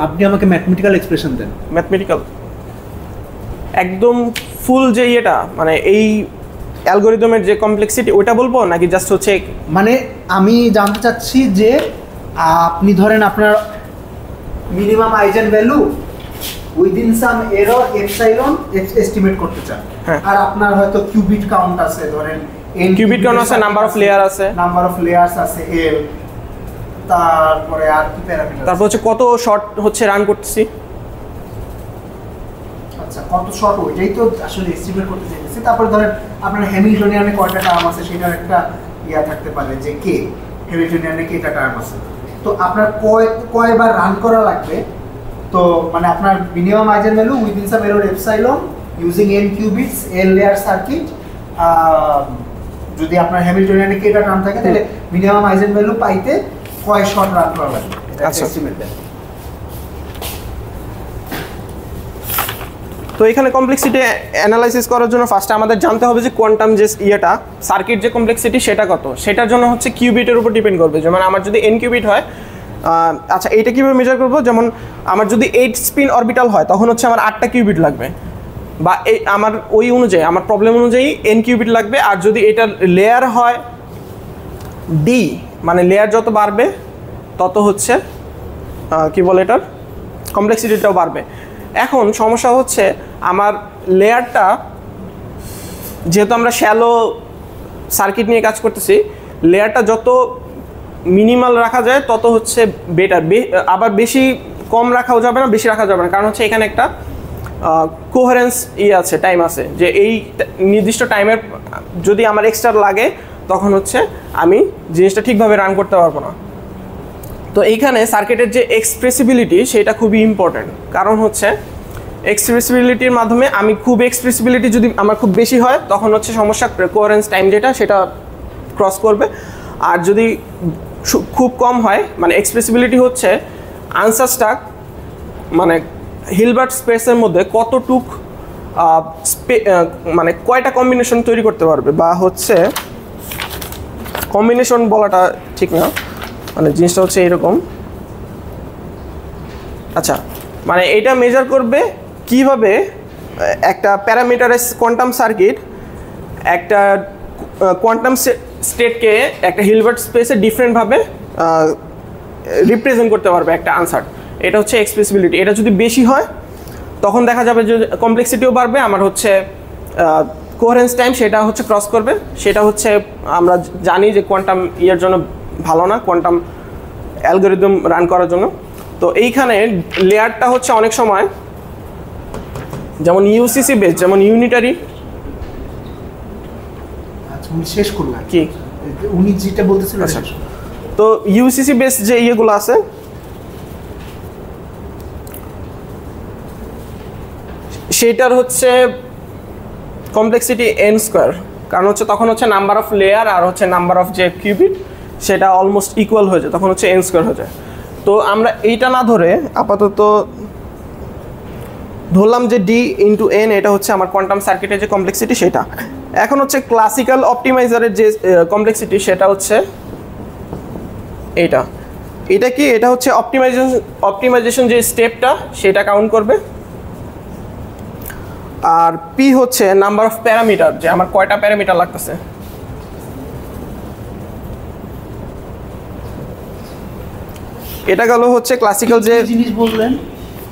আপনি আমাকে ম্যাথমেটিক্যাল এক্সপ্রেশন দেন। ম্যাথমেটিক্যাল একদম ফুল যে ইয়েটা মানে এই অ্যালগরিদমের যে কমপ্লেক্সিটি ওইটা বলবো নাকি জাস্ট হচ্ছে? মানে আমি জানতে চাচ্ছি যে আপনি ধরেন আপনার minimum eigenvalue within some error epsilon estimate করতে চান, আর আপনার হয়তো কিউবিট কাউন্ট আছে, ধরেন কিউবিট কাউন্ট আছে, নাম্বার অফ লেয়ার আছে এল, তারপরে আর কি প্যারামিটার, তারপর হচ্ছে কত শর্ট হচ্ছে রান করতেছি। আচ্ছা, কত শর্ট, ওইটাই তো আসলে এস্টিমেট করতে চাইছি। তারপর ধরেন আপনার হ্যামিল্টনিয়ানে কয়টা টার্ম আছে সেটার একটা ইয়া থাকতে পারে যে কে হ্যামিল্টনিয়ানে কেটা টার্ম আছে। তো আপনার কয়বার রান করা লাগবে, তো মানে আপনার minimum eigenvalue within some error epsilon using n qubits n layer circuit. যদি আপনার হ্যামিল্টনিয়ানে কেটা টার্ম থাকে তাহলে মিনিমাম আইজেন ভ্যালু পাইতে কয় শট রান করা লাগবে, এটা আচ্ছা। এস্টিমেট দেন। তো এখানে কমপ্লেক্সিটি অ্যানালাইসিস করার জন্য ফার্স্টে আমাদের জানতে হবে যে কোয়ান্টাম যে ইয়েটা সার্কিট যে কমপ্লেক্সিটি সেটা কত, সেটার জন্য হচ্ছে কিউবিটের উপর ডিপেন্ড করবে। যেমন আমার যদি n কিউবিট হয়, আচ্ছা এইটা কীভাবে মেজার করবো, যেমন আমার যদি 8 স্পিন অরবিটাল হয় তখন হচ্ছে আমার 8টা কিউবিট লাগবে, বা এই আমার ওই অনুযায়ী আমার প্রবলেম অনুযায়ী n কিউবিট লাগবে। আর যদি এটা লেয়ার হয় d, মানে লেয়ার যত বাড়বে তত হচ্ছে কি বলে এটার কমপ্লেক্সিটিটাও বাড়বে। এখন সমস্যা হচ্ছে আমার লেয়ারটা, যেহেতু আমরা শ্যালো সার্কিট নিয়ে কাজ করতেছি, লেয়ারটা যত মিনিমাল রাখা যায় তত হচ্ছে বেটার। আবার বেশি কম রাখাও যাবে না, বেশি রাখা যাবে না, কারণ হচ্ছে এখানে একটা কোহারেন্স আছে, টাইম আছে, যে এই নির্দিষ্ট টাইমের যদি আমার এক্সট্রা লাগে তখন হচ্ছে আমি জিনিসটা ঠিকভাবে রান করতে পারবো না। তো এইখানে সার্কিটের যে এক্সপ্রেসিবিলিটি সেটা খুবই ইম্পর্ট্যান্ট, কারণ হচ্ছে এক্সপ্রেসিবিলিটির মাধ্যমে আমি খুব এক্সপ্রেসিবিলিটি যদি আমার খুব বেশি হয় তখন হচ্ছে সমস্যা, কোহারেন্স টাইম যেটা সেটা ক্রস করবে। আর যদি খুব কম হয়, মানে এক্সপ্রেসিবিলিটি হচ্ছে আনসারটা মানে হিলবার্ট স্পেসের মধ্যে কতটুক মানে কয়টা কম্বিনেশন তৈরি করতে পারবে, বা হচ্ছে কম্বিনেশন বলাটা ঠিক না, মানে জিনিসটা হচ্ছে এরকম। আচ্ছা, মানে এটা মেজার করবে কিভাবে একটা প্যারামিটারাইজ কোয়ান্টাম সার্কিট একটা কোয়ান্টাম স্টেটকে একটা হিলবার্ট স্পেসে ডিফারেন্টভাবে রিপ্রেজেন্ট করতে পারবে একটা আনসার। এটা হচ্ছে এক্সপ্রেসিবিলিটি। এটা যদি বেশি হয় তখন দেখা যাবে যে কমপ্লেক্সিটিও বাড়বে, আমার হচ্ছে কোহারেন্স টাইম সেটা হচ্ছে ক্রস করবে। সেটা হচ্ছে আমরা জানি যে কোয়ান্টাম ইয়ের জন্য ভালো না, কোয়ান্টাম অ্যালগরিদম রান করার জন্য। তো এইখানে লেয়ারটা হচ্ছে অনেক সময় যেমন ইউসিসি বেস, যেমন ইউনিটারি। আচ্ছা, উনি শেষ করলেন কি উনি যেটা বলতেছিলেন? আচ্ছা, তো ইউসিসি বেস যে ইয়েগুলো আছে সেটার হচ্ছে কমপ্লেক্সিটি n স্কোয়ার, কারণ হচ্ছে তখন হচ্ছে নাম্বার অফ লেয়ার আর হচ্ছে নাম্বার অফ যে কিউবিট সেটা অলমোস্ট ইকুয়াল হয়ে যায়, তখন হচ্ছে n স্কোয়ার হয়ে যায়। তো আমরা এইটা না ধরে আপাতত ধরলাম যে d ইন্টু n, এটা হচ্ছে আমার কোয়ান্টাম সার্কিটের যে কমপ্লেক্সিটি সেটা। এখন হচ্ছে ক্লাসিক্যাল অপটিমাইজারের যে কমপ্লেক্সিটি সেটা হচ্ছে এটা কি, এটা হচ্ছে অপটিমাইজেশন যে স্টেপটা সেটা কাউন্ট করবে। আর পি হচ্ছে নাম্বার অফ প্যারামিটার, যে আমার কয়টা প্যারামিটার লাগতেছে। এটা গেল হচ্ছে ক্লাসিক্যাল যে জিনিস বললেন।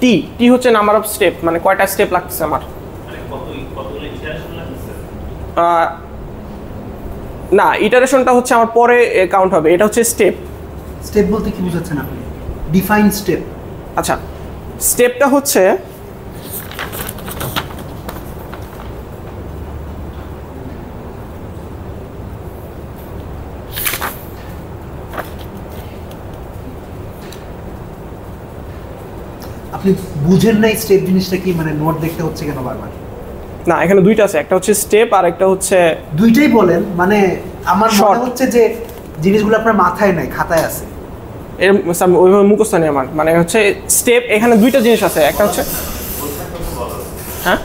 টি হচ্ছে নাম্বার অফ স্টেপ, মানে কয়টা স্টেপ লাগতেছে আমার। না, ইটারেশনটা হচ্ছে আমার পরে কাউন্ট হবে, এটা হচ্ছে স্টেপ। স্টেপ বলতে কি বোঝাচ্ছেন আপনি? Define step. আচ্ছা, স্টেপটা হচ্ছে আপনি বুঝেন না স্টেপ জিনিসটা কি, মানে নোট দেখতে হচ্ছে কেন বারবার? না, এখানে দুইটা আছে, একটা হচ্ছে স্টেপ আর একটা হচ্ছে দুইটাই বলেন, মানে আমার Short. মনে হচ্ছে যে জিনিসগুলো আপনার মাথায় নাই, খাতায় আছে। এর ওইভাবে মুখস্থ নেই আমার, মানে হচ্ছে স্টেপ। এখানে দুইটা জিনিস আছে, একটা হচ্ছে হ্যাঁ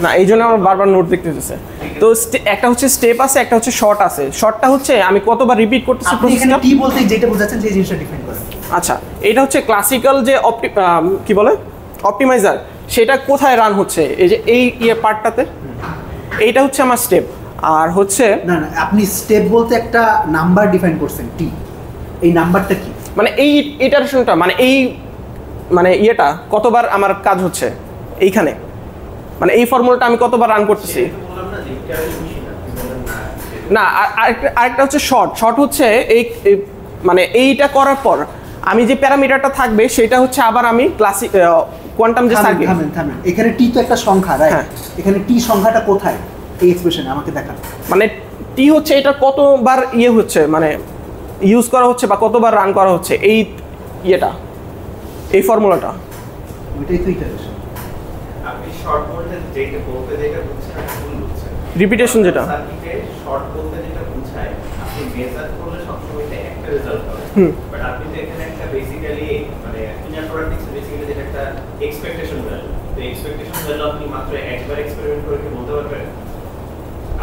না, এই জন্য আমার বারবার নোট দেখতে হচ্ছে। তো একটা হচ্ছে স্টেপ আছে, একটা হচ্ছে শর্ট আছে। শর্টটা হচ্ছে আমি কতবার রিপিট করতেছি আপনি এখানে প্রসেসটা। টি বলতে যেটা বোঝাচ্ছেন সেই জিনিসটা ডিফাইন করেন। আচ্ছা, এটা হচ্ছে ক্লাসিক্যাল যে কি বলে অপটিমাইজার, সেটা কোথায় রান হচ্ছে, এই যে এই পার্টটাতে, এইটা হচ্ছে আমার স্টেপ। আর হচ্ছে না না, আপনি স্টেপ বলতে একটা নাম্বার ডিফাইন করছেন টি, এই নাম্বারটা কি? মানে এই ইটারেশনটা, মানে এই মানে ইয়েটা কতবার আমার কাজ হচ্ছে এইখানে, মানে এই ফর্মুলাটা আমি কতবার রান করতেছি। না, আরেকটা হচ্ছে শর্ট হচ্ছে এই মানে এইটা করার পর আমি যে প্যারামিটারটা থাকবে সেটা হচ্ছে আবার আমি ক্লাসিক কোয়ান্টাম যে সার্কিট। থামেন, এখানে টি তো একটা সংখ্যা, রাইট? হ্যাঁ। এখানে টি সংখ্যাটা কোথায় এই এক্সপ্রেশনে আমাকে দেখান। মানে টি হচ্ছে এটা কতবার ইয়ে হচ্ছে, মানে ইউজ করা হচ্ছে বা কতবার রান করা হচ্ছে এই ইয়েটা, এই ফর্মুলাটা। ওইটাই তো ইটারেশন। শর্ট বলতে যেটা বলতে যেটা বুঝছেন ভুল বুঝছেন। রিপিটেশন যেটা সার্কিটে শর্ট বলতে যেটা বোঝায় আপনি মেজার করলে সবসময় এটা একটা রেজাল্ট পাবেন। বাট আপনি তো এখানে একটা বেসিক্যালি মানে ইনার প্রোডাক্টিক্স বেসিক্যালি যেটা একটা এক্সপেকটেশন ভ্যালু। তো এক্সপেকটেশন ভ্যালু আপনি মাত্র একবার এক্সপেরিমেন্ট করে কি বলতে পারবেন?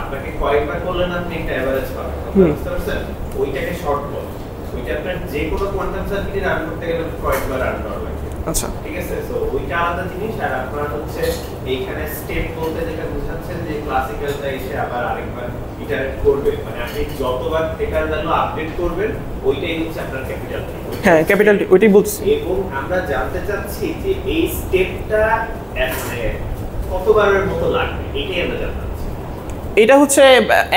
আপনাকে কয়েকবার করলে না আপনি একটা এভারেজ পাবেন। বুঝতে পারছেন? ওইটাকে শর্ট বল। ওইটা আপনার যে কোনো কোয়ান্টাম সার্কিটে রান করতে গেলে কয়েকবার রান করা লাগে। আচ্ছা ঠিক আছে, সো ওইটা আলাদা জিনিস। আর আপনার হচ্ছে এইখানে স্টেপ বলতে যেটা বোঝাচ্ছেন যে ক্লাসিক্যালটা এসে আবার আরেকবার ইটারেট করবে, মানে আপনি যতবার এটার ভ্যালু আপডেট করবেন ওইটাই হচ্ছে আপনার ক্যাপিটাল। হ্যাঁ ক্যাপিটাল টি ওইটাই বলছি। এবং আমরা জানতে চাচ্ছি যে এই স্টেপটা মানে কতবারের মতো লাগবে এটাই আমরা জানতে চাচ্ছি। এটা হচ্ছে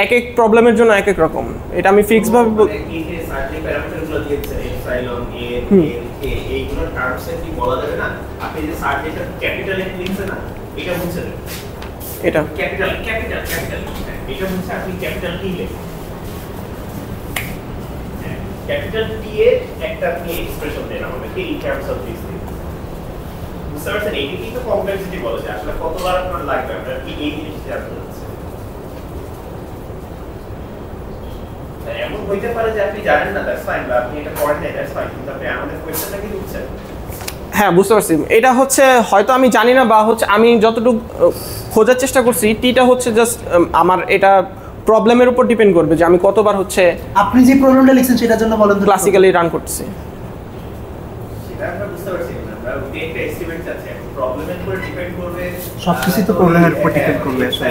এক এক প্রবলেমের জন্য এক এক রকম, এটা আমি ফিক্স ভাবে এই যে সার্কিট প্যারামিটারগুলো দিয়েছেন এপসাইলন এ কে এইগুলোর টার্মসে কি বলা যাবে না? আপনি যে সার্কিটের ক্যাপিটাল এ লিখছেন না, এটা বুঝছেন এটা ক্যাপিটাল ক্যাপিটাল ক্যাপিটাল এটা হচ্ছে আপনি ক্যাপিটাল টি লিখেন। ক্যাপিটাল টি এর একটা আপনি এক্সপ্রেশন দেন আমাদের এই টার্মস অফ দিস থিং। বুঝতে পারছেন? এইটা কিন্তু কমপ্লেক্সিটি বলা যায়। আসলে কতবার আপনার লাগবে আপনার কি এই জিনিসটা জানতে চাচ্ছেন। এমন হইতে পারে যে আপনি জানেন না, দ্যাটস ফাইন, বা আপনি এটা করেন না, দ্যাটস ফাইন, কিন্তু আপনি আমাদের কোয়েশ্চেনটা কি বুঝছেন? হ্যাঁ বুঝতে পারছি। এটা হচ্ছে হয়তো আমি জানি না, বা হচ্ছে আমি যতটুকু খোঁজার চেষ্টা করছি টিটা হচ্ছে জাস্ট আমার এটা প্রবলেমের উপর ডিপেন্ড করবে যে আমি কতবার হচ্ছে আপনি যে প্রবলেমটা লিখছেন সেটার জন্য বলেন তো ক্লাসিক্যালি রান করতেছি। সেটা আমরা বুঝতে পারছি না, আমরা ওই একটা এস্টিমেট আছে, প্রবলেমের উপর ডিপেন্ড করবে। সবকিছু তো প্রবলেমের উপর ডিপেন্ড করবে আসলে।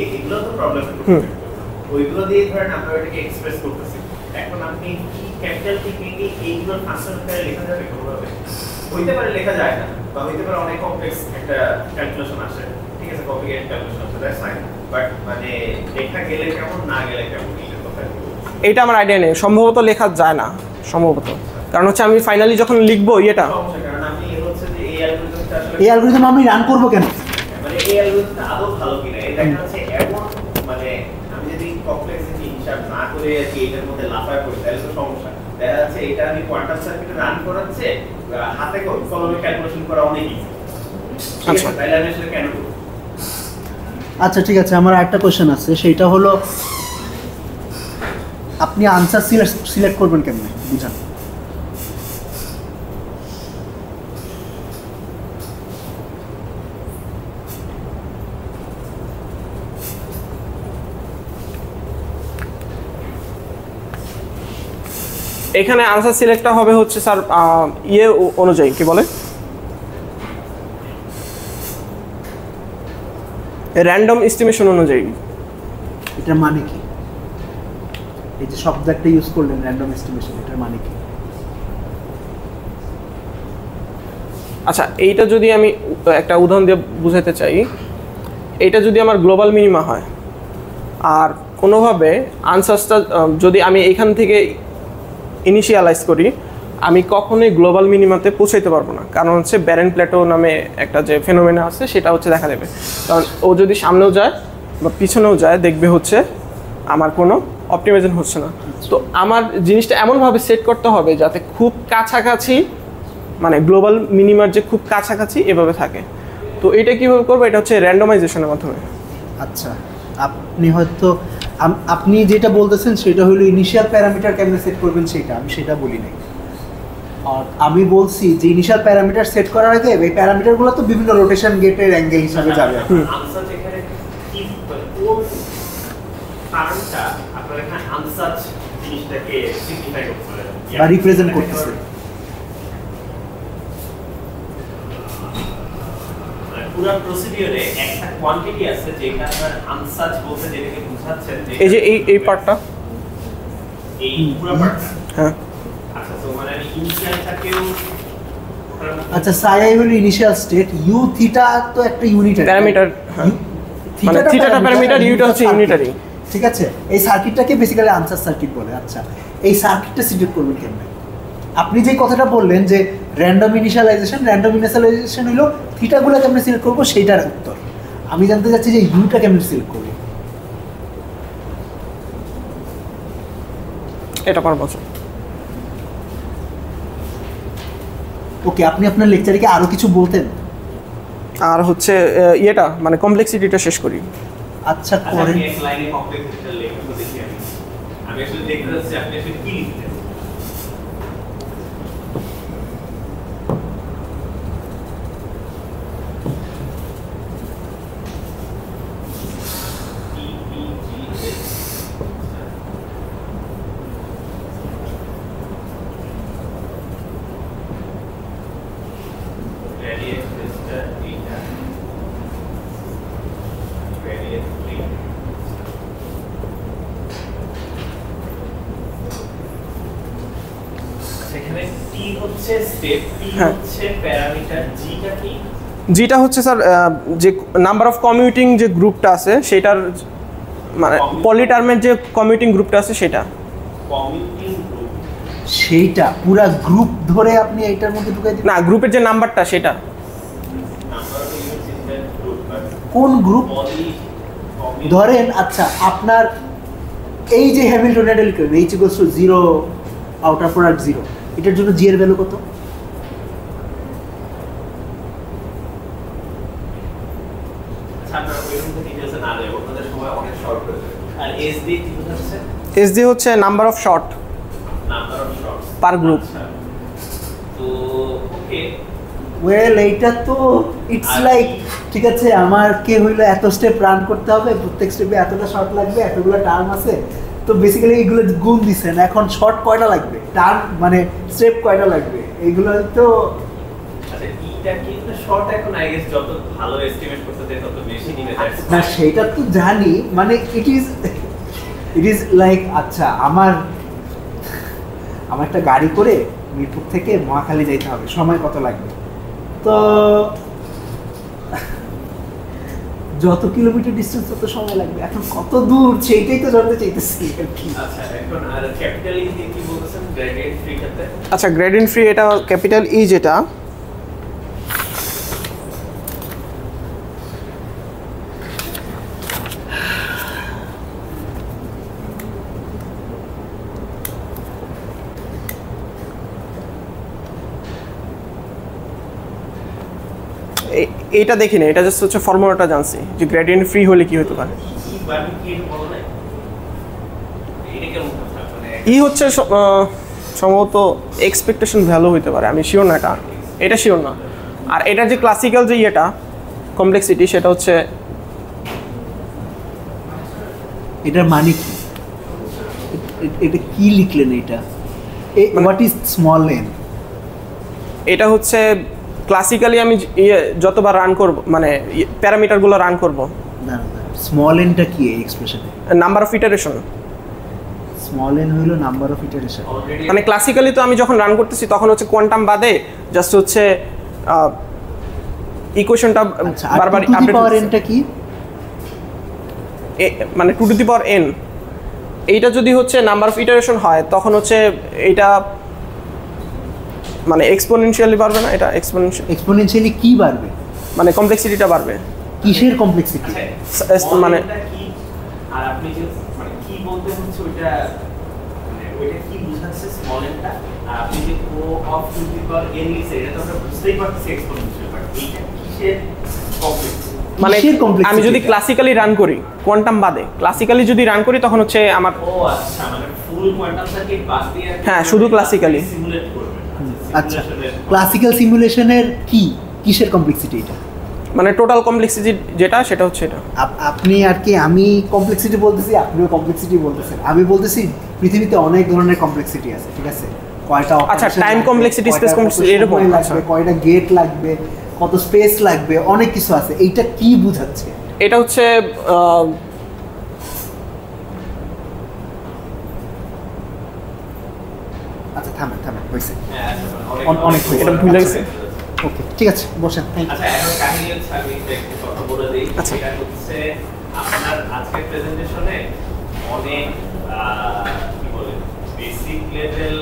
এগুলো তো প্রবলেমের উপর ডিপেন্ড করবে। ওইগুলো দিয়ে ধরেন আমরা এটাকে এক্সপ্রেস করতেছি। এখন আপনি কি ক্যাপিটাল টি কে এইগুলোর ফাংশন করে লেখা যাবে কোনোভাবে? হইতে পারে লেখা যায় না, বা হইতে পারে অনেক কমপ্লেক্স একটা ক্যালকুলেশন আসে। ঠিক আছে, কমপ্লিকেটেড ক্যালকুলেশন আছে, দ্যাটস ফাইন। বাট মানে লেখা গেলে কেমন, না গেলে কেমন, এইটার কথা এটা আমার আইডিয়া নেই, সম্ভবত লেখা যায় না সম্ভবত, কারণ হচ্ছে আমি ফাইনালি যখন লিখবো এটা সমস্যা। কারণ আমি হচ্ছে যে এই অ্যালগরিদমটা আসলে এই অ্যালগরিদম আমি রান করব কেন? মানে এই অ্যালগরিদমটা আদৌ ভালো কিনা এটা দেখা যাচ্ছে এমন, মানে আমি যদি কমপ্লেক্সিটি হিসাব না করে কি এটার মধ্যে লাফায় পড়ি তাহলে তো সমস্যা। দেখা যাচ্ছে এটা আমি কোয়ান্টাম সার্কিটে রান করাচ্ছে, হাতে কলমে ক্যালকুলেশন করা অনেক ইজি। আচ্ছা তাহলে আমি আসলে কেন করব? আচ্ছা ঠিক আছে, আমার আরেকটা কোশ্চেন আছে, সেইটা হলো আপনি আনসার সিলেক্ট করবেন কেমনে বুঝান? এখানে আনসার সিলেক্টটা হবে হচ্ছে স্যার ইয়ে অনুযায়ী কি বলে র্যান্ডম এস্টিমেশন অনুযায়ী। এটার মানে কি? এই যে শব্দ একটা ইউজ করলেন র্যান্ডম এস্টিমেশন, এটার মানে কি? আচ্ছা এইটা যদি আমি একটা উদাহরণ দিয়ে বুঝাতে চাই, এইটা যদি আমার গ্লোবাল মিনিমা হয় আর কোনোভাবে আনসারটা যদি আমি এখান থেকে ইনিশিয়ালাইজ করি, আমি কখনোই গ্লোবাল মিনিমাতে পৌঁছাইতে পারবো না, কারণ হচ্ছে ব্যারেন প্ল্যাটো নামে একটা যে ফেনোমেনা আছে সেটা হচ্ছে দেখা দেবে। কারণ ও যদি সামনেও যায় বা পিছনেও যায় দেখবে হচ্ছে আমার কোনো অপটিমাইজেশন হচ্ছে না। তো আমার জিনিসটা এমনভাবে সেট করতে হবে যাতে খুব কাছাকাছি, মানে গ্লোবাল মিনিমার যে খুব কাছাকাছি এভাবে থাকে। তো এটা কীভাবে করবো? এটা হচ্ছে র্যান্ডমাইজেশনের মাধ্যমে। আচ্ছা, আপনি হয়তো আপনি যেটা বলতেছেন সেটা হলো ইনিশিয়াল প্যারামিটার কেমনে সেট করবেন সেটা, আমি সেটা বলি নাই। আর আমি বলছি যে ইনিশিয়াল প্যারামিটার সেট করার আগে এই প্যারামিটারগুলো তো বিভিন্ন রোটেশন গেটের অ্যাঙ্গেল হিসাবে যাবে। আনসার এখানে কি কোন কারণটা আপনার এখানে আনসার জিনিসটাকে সিগনিফাই করতে পারে বা রিপ্রেজেন্ট করতেছে। পুরো প্রসিডিউরে একটা কোয়ান্টিটি আছে যেটা আপনার আনসার বলতে যেটাকে বোঝাচ্ছেন যে এই যে এই পার্টটা, এই পুরো পার্টটা। হ্যাঁ আচ্ছা, তো মানে আমি ইনিশিয়ালটাকেও আচ্ছা, সাই হলো ইনিশিয়াল স্টেট, ইউ থিটা তো একটা ইউনিটারি প্যারামিটার, মানে থিটাটা প্যারামিটার, ইউটা হচ্ছে ইউনিটারি। ঠিক আছে, এই সার্কিটটাকে বেসিক্যালি আনসার সার্কিট বলে। আচ্ছা, এই সার্কিটটা সিলেক্ট করবেন কেমনে? আপনি যে কথাটা বললেন যে র্যান্ডম ইনিশিয়ালাইজেশন হলো থিটাগুলো কেমনে সিলেক্ট করবো সেইটার উত্তর। আমি জানতে চাচ্ছি যে ইউটা কেমনে সিলেক্ট করবো। এটা পার বছর। ওকে, আপনি আপনার লেকচারে কি আরো কিছু বলতেন? আর হচ্ছে ইয়েটা মানে কমপ্লেক্সিটিটা শেষ করি। আচ্ছা আচ্ছা, করেন। আপনি এক লাইনে কমপ্লেক্সিটিটা লিখুন তো দেখি আমি। আমি আসলে দেখতে যাচ্ছি আপনি আসলে কি লিখলেন। Radius vista theta. Radius 3. সেখানে T হচ্ছে স্টেপ, P হ্যাঁ। হচ্ছে প্যারামিটার, G টা কি? যেটা হচ্ছে স্যার যে নাম্বার অফ কমিউটিং যে গ্রুপটা আছে সেটার মানে পলিটার্মের যে কমিউটিং গ্রুপটা আছে সেটা। Commuting group. সেইটা পুরা গ্রুপ ধরে আপনি এইটার মধ্যে ঢুকাই দিবেন? না, গ্রুপের যে নাম্বারটা সেটা। Number of units in that group, but কোন গ্রুপ পলি কমিউটিং ধরেন? আচ্ছা আপনার এই যে হ্যামিল্টন এটা লিখলেন H equals to 0 outer product 0, এটার জন্য জি এর ভ্যালু কত? আপনারা ওইরকম ডিটেইলসে না যাবেন, আপনাদের সময় অনেক শর্ট হয়ে যাবে। আর এস দিয়ে কি বোঝাচ্ছে? এস ডি হচ্ছে number of short number of swords per group. তো ওকে, ওয়েল এইটা তো ইটস আর লাইক, কি? ঠিক আছে আমার কে হইলো এত স্টেপ রান করতে হবে, প্রত্যেক স্টেপে এতটা শর্ট লাগবে, এতগুলো টার্ম আছে, তো বেসিক্যালি এইগুলো গুণ দিছেন। এখন শর্ট কয়টা লাগবে, টার্ম মানে স্টেপ কয়টা লাগবে, এইগুলো তো আচ্ছা ইটা কি না শর্ট এখন আই গেস যত ভালো এস্টিমেট করতে দেয় তত বেশি নিবে দ্যাটস না সেইটা তো জানি, মানে ইট ইজ লাইক আচ্ছা আমার একটা গাড়ি করে মিরপুর থেকে মহাখালী যাইতে হবে, সময় কত লাগবে? তো যত কিলোমিটার ডিস্টেন্স তত সময় লাগবে, এখন কত দূর সেইটাই তো জানতে চাইতেছি আর কি। আচ্ছা এখন আর ক্যাপিটাল ই দিয়ে কি বলতেছেন গ্রেডিয়েন্ট ফ্রি করতে? আচ্ছা গ্রেডিয়েন্ট ফ্রি এটা ক্যাপিটাল ই যেটা এইটা দেখি না, এটা জাস্ট হচ্ছে ফর্মুলাটা জানছি যে গ্রেডিয়েন্ট ফ্রি হলে কি হতে পারে। কি বানি কি এটা বলো না? এটা কেমন কথা মানে ই হচ্ছে সম্ভবত এক্সপেকটেশন ভ্যালু হতে পারে, আমি শিওর না, এটা শিওর না। আর এটা যে ক্লাসিক্যাল যে ইয়েটা কমপ্লেক্সিটি সেটা হচ্ছে এটার মানে কি? এটা কি লিখলেন এটা? What is small N? এটা হচ্ছে ক্লাসিক্যালি আমি যতবার রান করব মানে প্যারামিটারগুলো রান করব, না স্মল এনটা কি এই এক্সপ্রেশনে? Number of iteration. Small N হইলো নাম্বার অফ ইটারেশন। অলরেডি মানে ক্লাসিক্যালি তো আমি যখন রান করতেছি তখন হচ্ছে কোয়ান্টাম বাদে জাস্ট হচ্ছে ইকুয়েশনটা আচ্ছা আর বারবার টু দি আপডেট পাওয়ার এনটা কি? মানে two to the power n, এইটা যদি হচ্ছে নাম্বার অফ ইটারেশন হয় তখন হচ্ছে এইটা মানে এক্সপোনেনশিয়ালি বাড়বে না, এটা এক্সপোনেনশিয়ালি কি বাড়বে? মানে কমপ্লেক্সিটিটা বাড়বে। কিসের কমপ্লেক্সিটি? মানে কি আর আপনি যে মানে কি বলতে হচ্ছে ওইটা মানে ওইটা কি বোঝাচ্ছে স্মল এনটা, আর আপনি যে O of two the power n লিখছেন এটা তো আমরা বুঝতেই পারছি এক্সপোনেনশিয়াল, বাট এইটা কিসের কমপ্লেক্স? মানে কিসের complexity আমি যদি টা? ক্লাসিক্যালি রান করি কোয়ান্টাম বাদে, ক্লাসিক্যালি যদি রান করি তখন হচ্ছে আমার ও আচ্ছা মানে ফুল কোয়ান্টাম সার্কিট বাদ দিয়ে হ্যাঁ, শুধু classically। সিমুলেট করবেন। আচ্ছা ক্লাসিক্যাল সিমুলেশনের কিসের কমপ্লেক্সিটি এটা? মানে টোটাল কমপ্লেক্সিটি যেটা সেটা হচ্ছে এটা। আপনি আর কি, আমি কমপ্লেক্সিটি বলতেছি, আপনিও কমপ্লেক্সিটি বলতেছেন। আমি বলতেছি পৃথিবীতে অনেক ধরনের কমপ্লেক্সিটি আছে, ঠিক আছে? কয়টা আচ্ছা, operation time লাগবে, complexity, কয়টা space কত complexity এরকম, সময় আচ্ছা। লাগবে, কয়টা গেট লাগবে, কত স্পেস লাগবে, অনেক কিছু আছে। এইটা কি বোঝাচ্ছে? এটা হচ্ছে আচ্ছা থামেন হয়েছে, হ্যাঁ, অনেক হয়েছে। এটা ভুলে গেছি। ওকে ঠিক আছে বসেন, থ্যাংক ইউ। আচ্ছা এখন কাহিনী হচ্ছে আমি একটু কথা বলে দিই। আচ্ছা। এটা হচ্ছে আপনার আজকের প্রেজেন্টেশনে অনেক কি বলে বেসিক লেভেল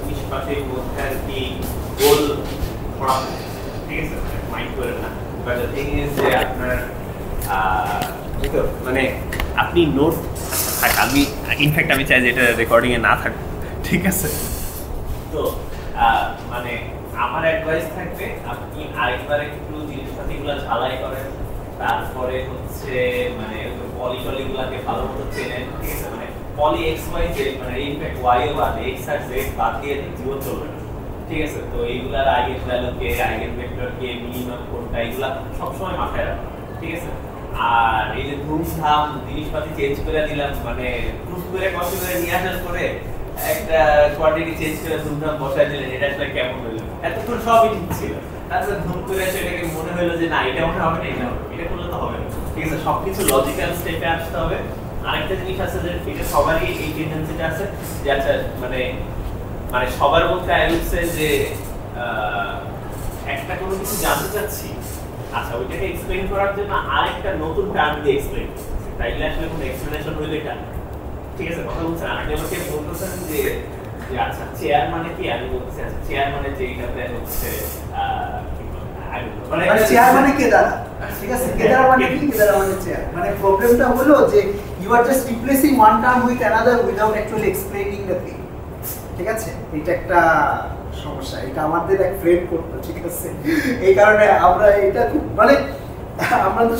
জিনিসপাতির মধ্যে আর কি গোল পড়া হয়েছে, ঠিক আছে? মাইন্ড করেন না, বাট দ্য থিং ইজ যে আপনার মানে আপনি নোট থাক, আমি ইনফ্যাক্ট আমি চাই যে এটা রেকর্ডিংয়ে না থাকুক, ঠিক আছে? তো মানে আমার অ্যাডভাইস থাকবে আপনি আরেকবার একটু জিনিসপাতিগুলো ঝালাই করেন, তারপরে হচ্ছে মানে পলিগুলাকে ভালো মতো চেনেন, ঠিক আছে? মানে পলি এক্স ওয়াই জেড মানে ইনফ্যাক্ট ওয়াই ও বাদ এক্স আর জেড বাদ দিয়ে জীবন চলবে না, ঠিক আছে? তো এইগুলার আইগেন ভ্যালুকে আইগেন ভেক্টরকে মিনিমাম কোনটা এগুলা সবসময় মাথায় রাখবেন, ঠিক আছে? আর এই যে ধুমধাম জিনিসপাতি চেঞ্জ করে দিলাম মানে প্রুফ করে কপি করে নিয়ে আসার পরে একটা কোয়ান্টিটি চেঞ্জ করে ধুমধাম বসায় দিলেন, এটা আসলে কেমন হলো? এতক্ষণ সবই ঠিক ছিল, তারপরে ধুম করে এসে এটাকে মনে হলো যে না এটা মনে হবে না, এটা হবে, এটা করলে তো হবে না, ঠিক আছে? সবকিছু লজিক্যাল স্টেপে আসতে হবে। আরেকটা জিনিস আছে যে এটা সবারই এই টেন্ডেন্সিটা আছে যে আচ্ছা মানে মানে সবার মধ্যে আইলসে যে একটা কোনো কিছু জানতে চাচ্ছি, আচ্ছা ওইটাকে এক্সপ্লেইন করার জন্য আরেকটা নতুন টার্ম দিয়ে এক্সপ্লেইন করছি, তাইলে আসলে কোনো এক্সপ্লেনেশন হইলো এটা, ঠিক আছে? কথা বলছেন আপনি আমাকে বলতেছেন যে আচ্ছা চেয়ার মানে কি, আমি বলতেছি আচ্ছা চেয়ার মানে যে এটাতে হচ্ছে মানে চেয়ার মানে কেদারা, ঠিক আছে? কেদারা মানে কি? কেদারা মানে চেয়ার। মানে প্রবলেমটা হলো যে you are just replacing one term with another without actually explaining the thing, ঠিক আছে? এটা একটা সমস্যা, এটা আমাদের এক ফ্রেন্ড করতো, ঠিক আছে? এই কারণে আমরা এটা খুব মানে আমরা তো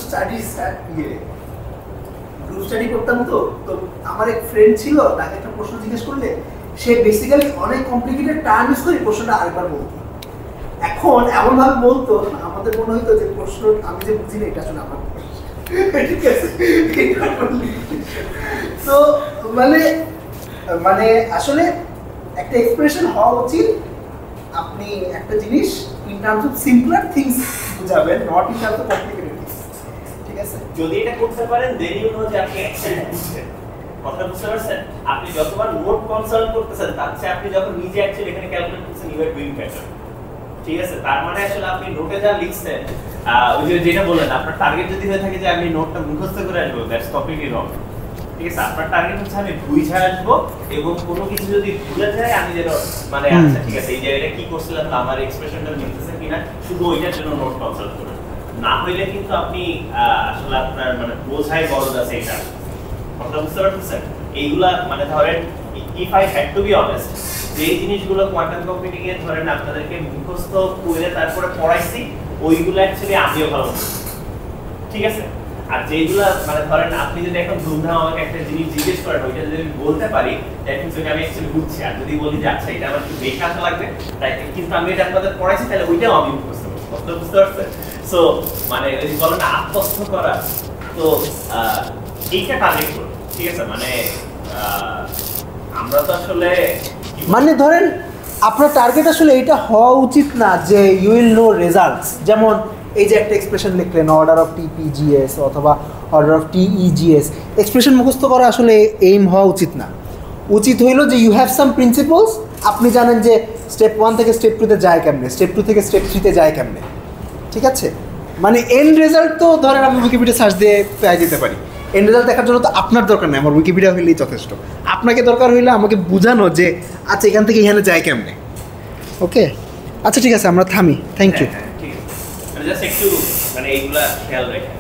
গ্রুপ স্টাডি করতাম, তো তো আমার এক ফ্রেন্ড ছিল, তাকে একটা প্রশ্ন জিজ্ঞেস করলে সে বেসিক্যালি অনেক কমপ্লিকেটেড টার্ম ইউজ করে প্রশ্নটা আরেকবার বলতো। এখন এমন ভাবে বলতো আমাদের মনে হইতো যে প্রশ্ন আমি যে বুঝি না এটা আসলে আমার, ঠিক আছে? তো মানে মানে আসলে একটা এক্সপ্রেশন হওয়া উচিত, আপনি একটা জিনিস in terms of simpler things বুঝাবেন, not in terms of complicated things, ঠিক আছে? যদি এটা করতে পারেন দেন ইউ নো যে আপনি অ্যাকচুয়ালি বুঝছেন, কথা বুঝতে পারছেন? আপনি যতবার নোট কনসাল্ট করতেছেন তার চেয়ে আপনি যখন নিজে অ্যাকচুয়ালি এখানে ক্যালকুলেট করছেন ইউ আর ডুইং বেটার, ঠিক আছে? তার মানে আসলে আপনি নোটে যা লিখছেন ওই যে যেটা বললেন আপনার টার্গেট যদি হয়ে থাকে যে আমি নোটটা মুখস্থ করে আসবো, দ্যাটস কমপ্লিটলি রং, ঠিক আছে? আপনার টার্গেট হচ্ছে আমি বুঝে আসবো এবং কোনো কিছু যদি ভুলে যায় আমি যেন মানে আচ্ছা ঠিক আছে এই জায়গাটা কি করছিলাম আমার এক্সপ্রেশনটা মিলতেছে কিনা, শুধু ওইটার জন্য নোট কনসাল্ট করুন। না হইলে কিন্তু আপনি আসলে আপনার মানে বোঝাই বড় আছে এটা, কথা বুঝতে পারতেছেন? এইগুলা মানে ধরেন if I had to be honest, যে জিনিসগুলো কোয়ান্টাম কম্পিউটিং এ ধরেন আপনাদেরকে মুখস্থ করে তারপরে পড়াইছি ওইগুলো অ্যাকচুয়ালি আমিও ভালো বুঝি, ঠিক আছে? আর যেগুলা মানে ধরেন আপনি যদি এখন ধুমধাম আমাকে একটা জিনিস জিজ্ঞেস করেন ওইটা যদি আমি বলতে পারি দ্যাট মিন্স আমি অ্যাকচুয়ালি বুঝছি, আর যদি বলি যে আচ্ছা এটা আমার একটু দেখে আসা লাগবে তাই কিন্তু আমি এটা আপনাদের পড়াইছি তাহলে ওইটাও আমি মুখস্থ করবো, কথা বুঝতে পারছেন? সো মানে ওই বলেন না আত্মস্থ করা, তো এইটা টার্গেট করুন, ঠিক আছে? মানে আমরা তো আসলে মানে ধরেন আপনার টার্গেট আসলে এটা হওয়া উচিত না যে ইউ উইল নো রেজাল্টস, যেমন এই যে একটা এক্সপ্রেশন লিখলেন অর্ডার অফ টিপিজিএস অথবা অর্ডার অফ টিইজিএস, এক্সপ্রেশন মুখস্থ করা আসলে এইম হওয়া উচিত না। উচিত হইলো যে ইউ হ্যাভ সাম প্রিন্সিপলস, আপনি জানেন যে স্টেপ 1 থেকে স্টেপ 2 তে যায় কেমনে, স্টেপ 2 থেকে স্টেপ 3 তে যায় কেমনে, ঠিক আছে? মানে এন্ড রেজাল্ট তো ধরেন আমি উইকিপিডিয়া সার্চ দিয়ে পেয়ে যেতে পারি, এন্ড রেজাল্ট দেখার জন্য তো আপনার দরকার নেই, আমার উইকিপিডিয়া হইলেই যথেষ্ট। আপনাকে দরকার হইলে আমাকে বোঝানো যে আচ্ছা এখান থেকে এখানে যায় কেমনে। ওকে, আচ্ছা ঠিক আছে আমরা থামি, থ্যাংক ইউ। ঠিক আছে, জাস্ট একটু মানে এইগুলা খেয়াল রাখেন।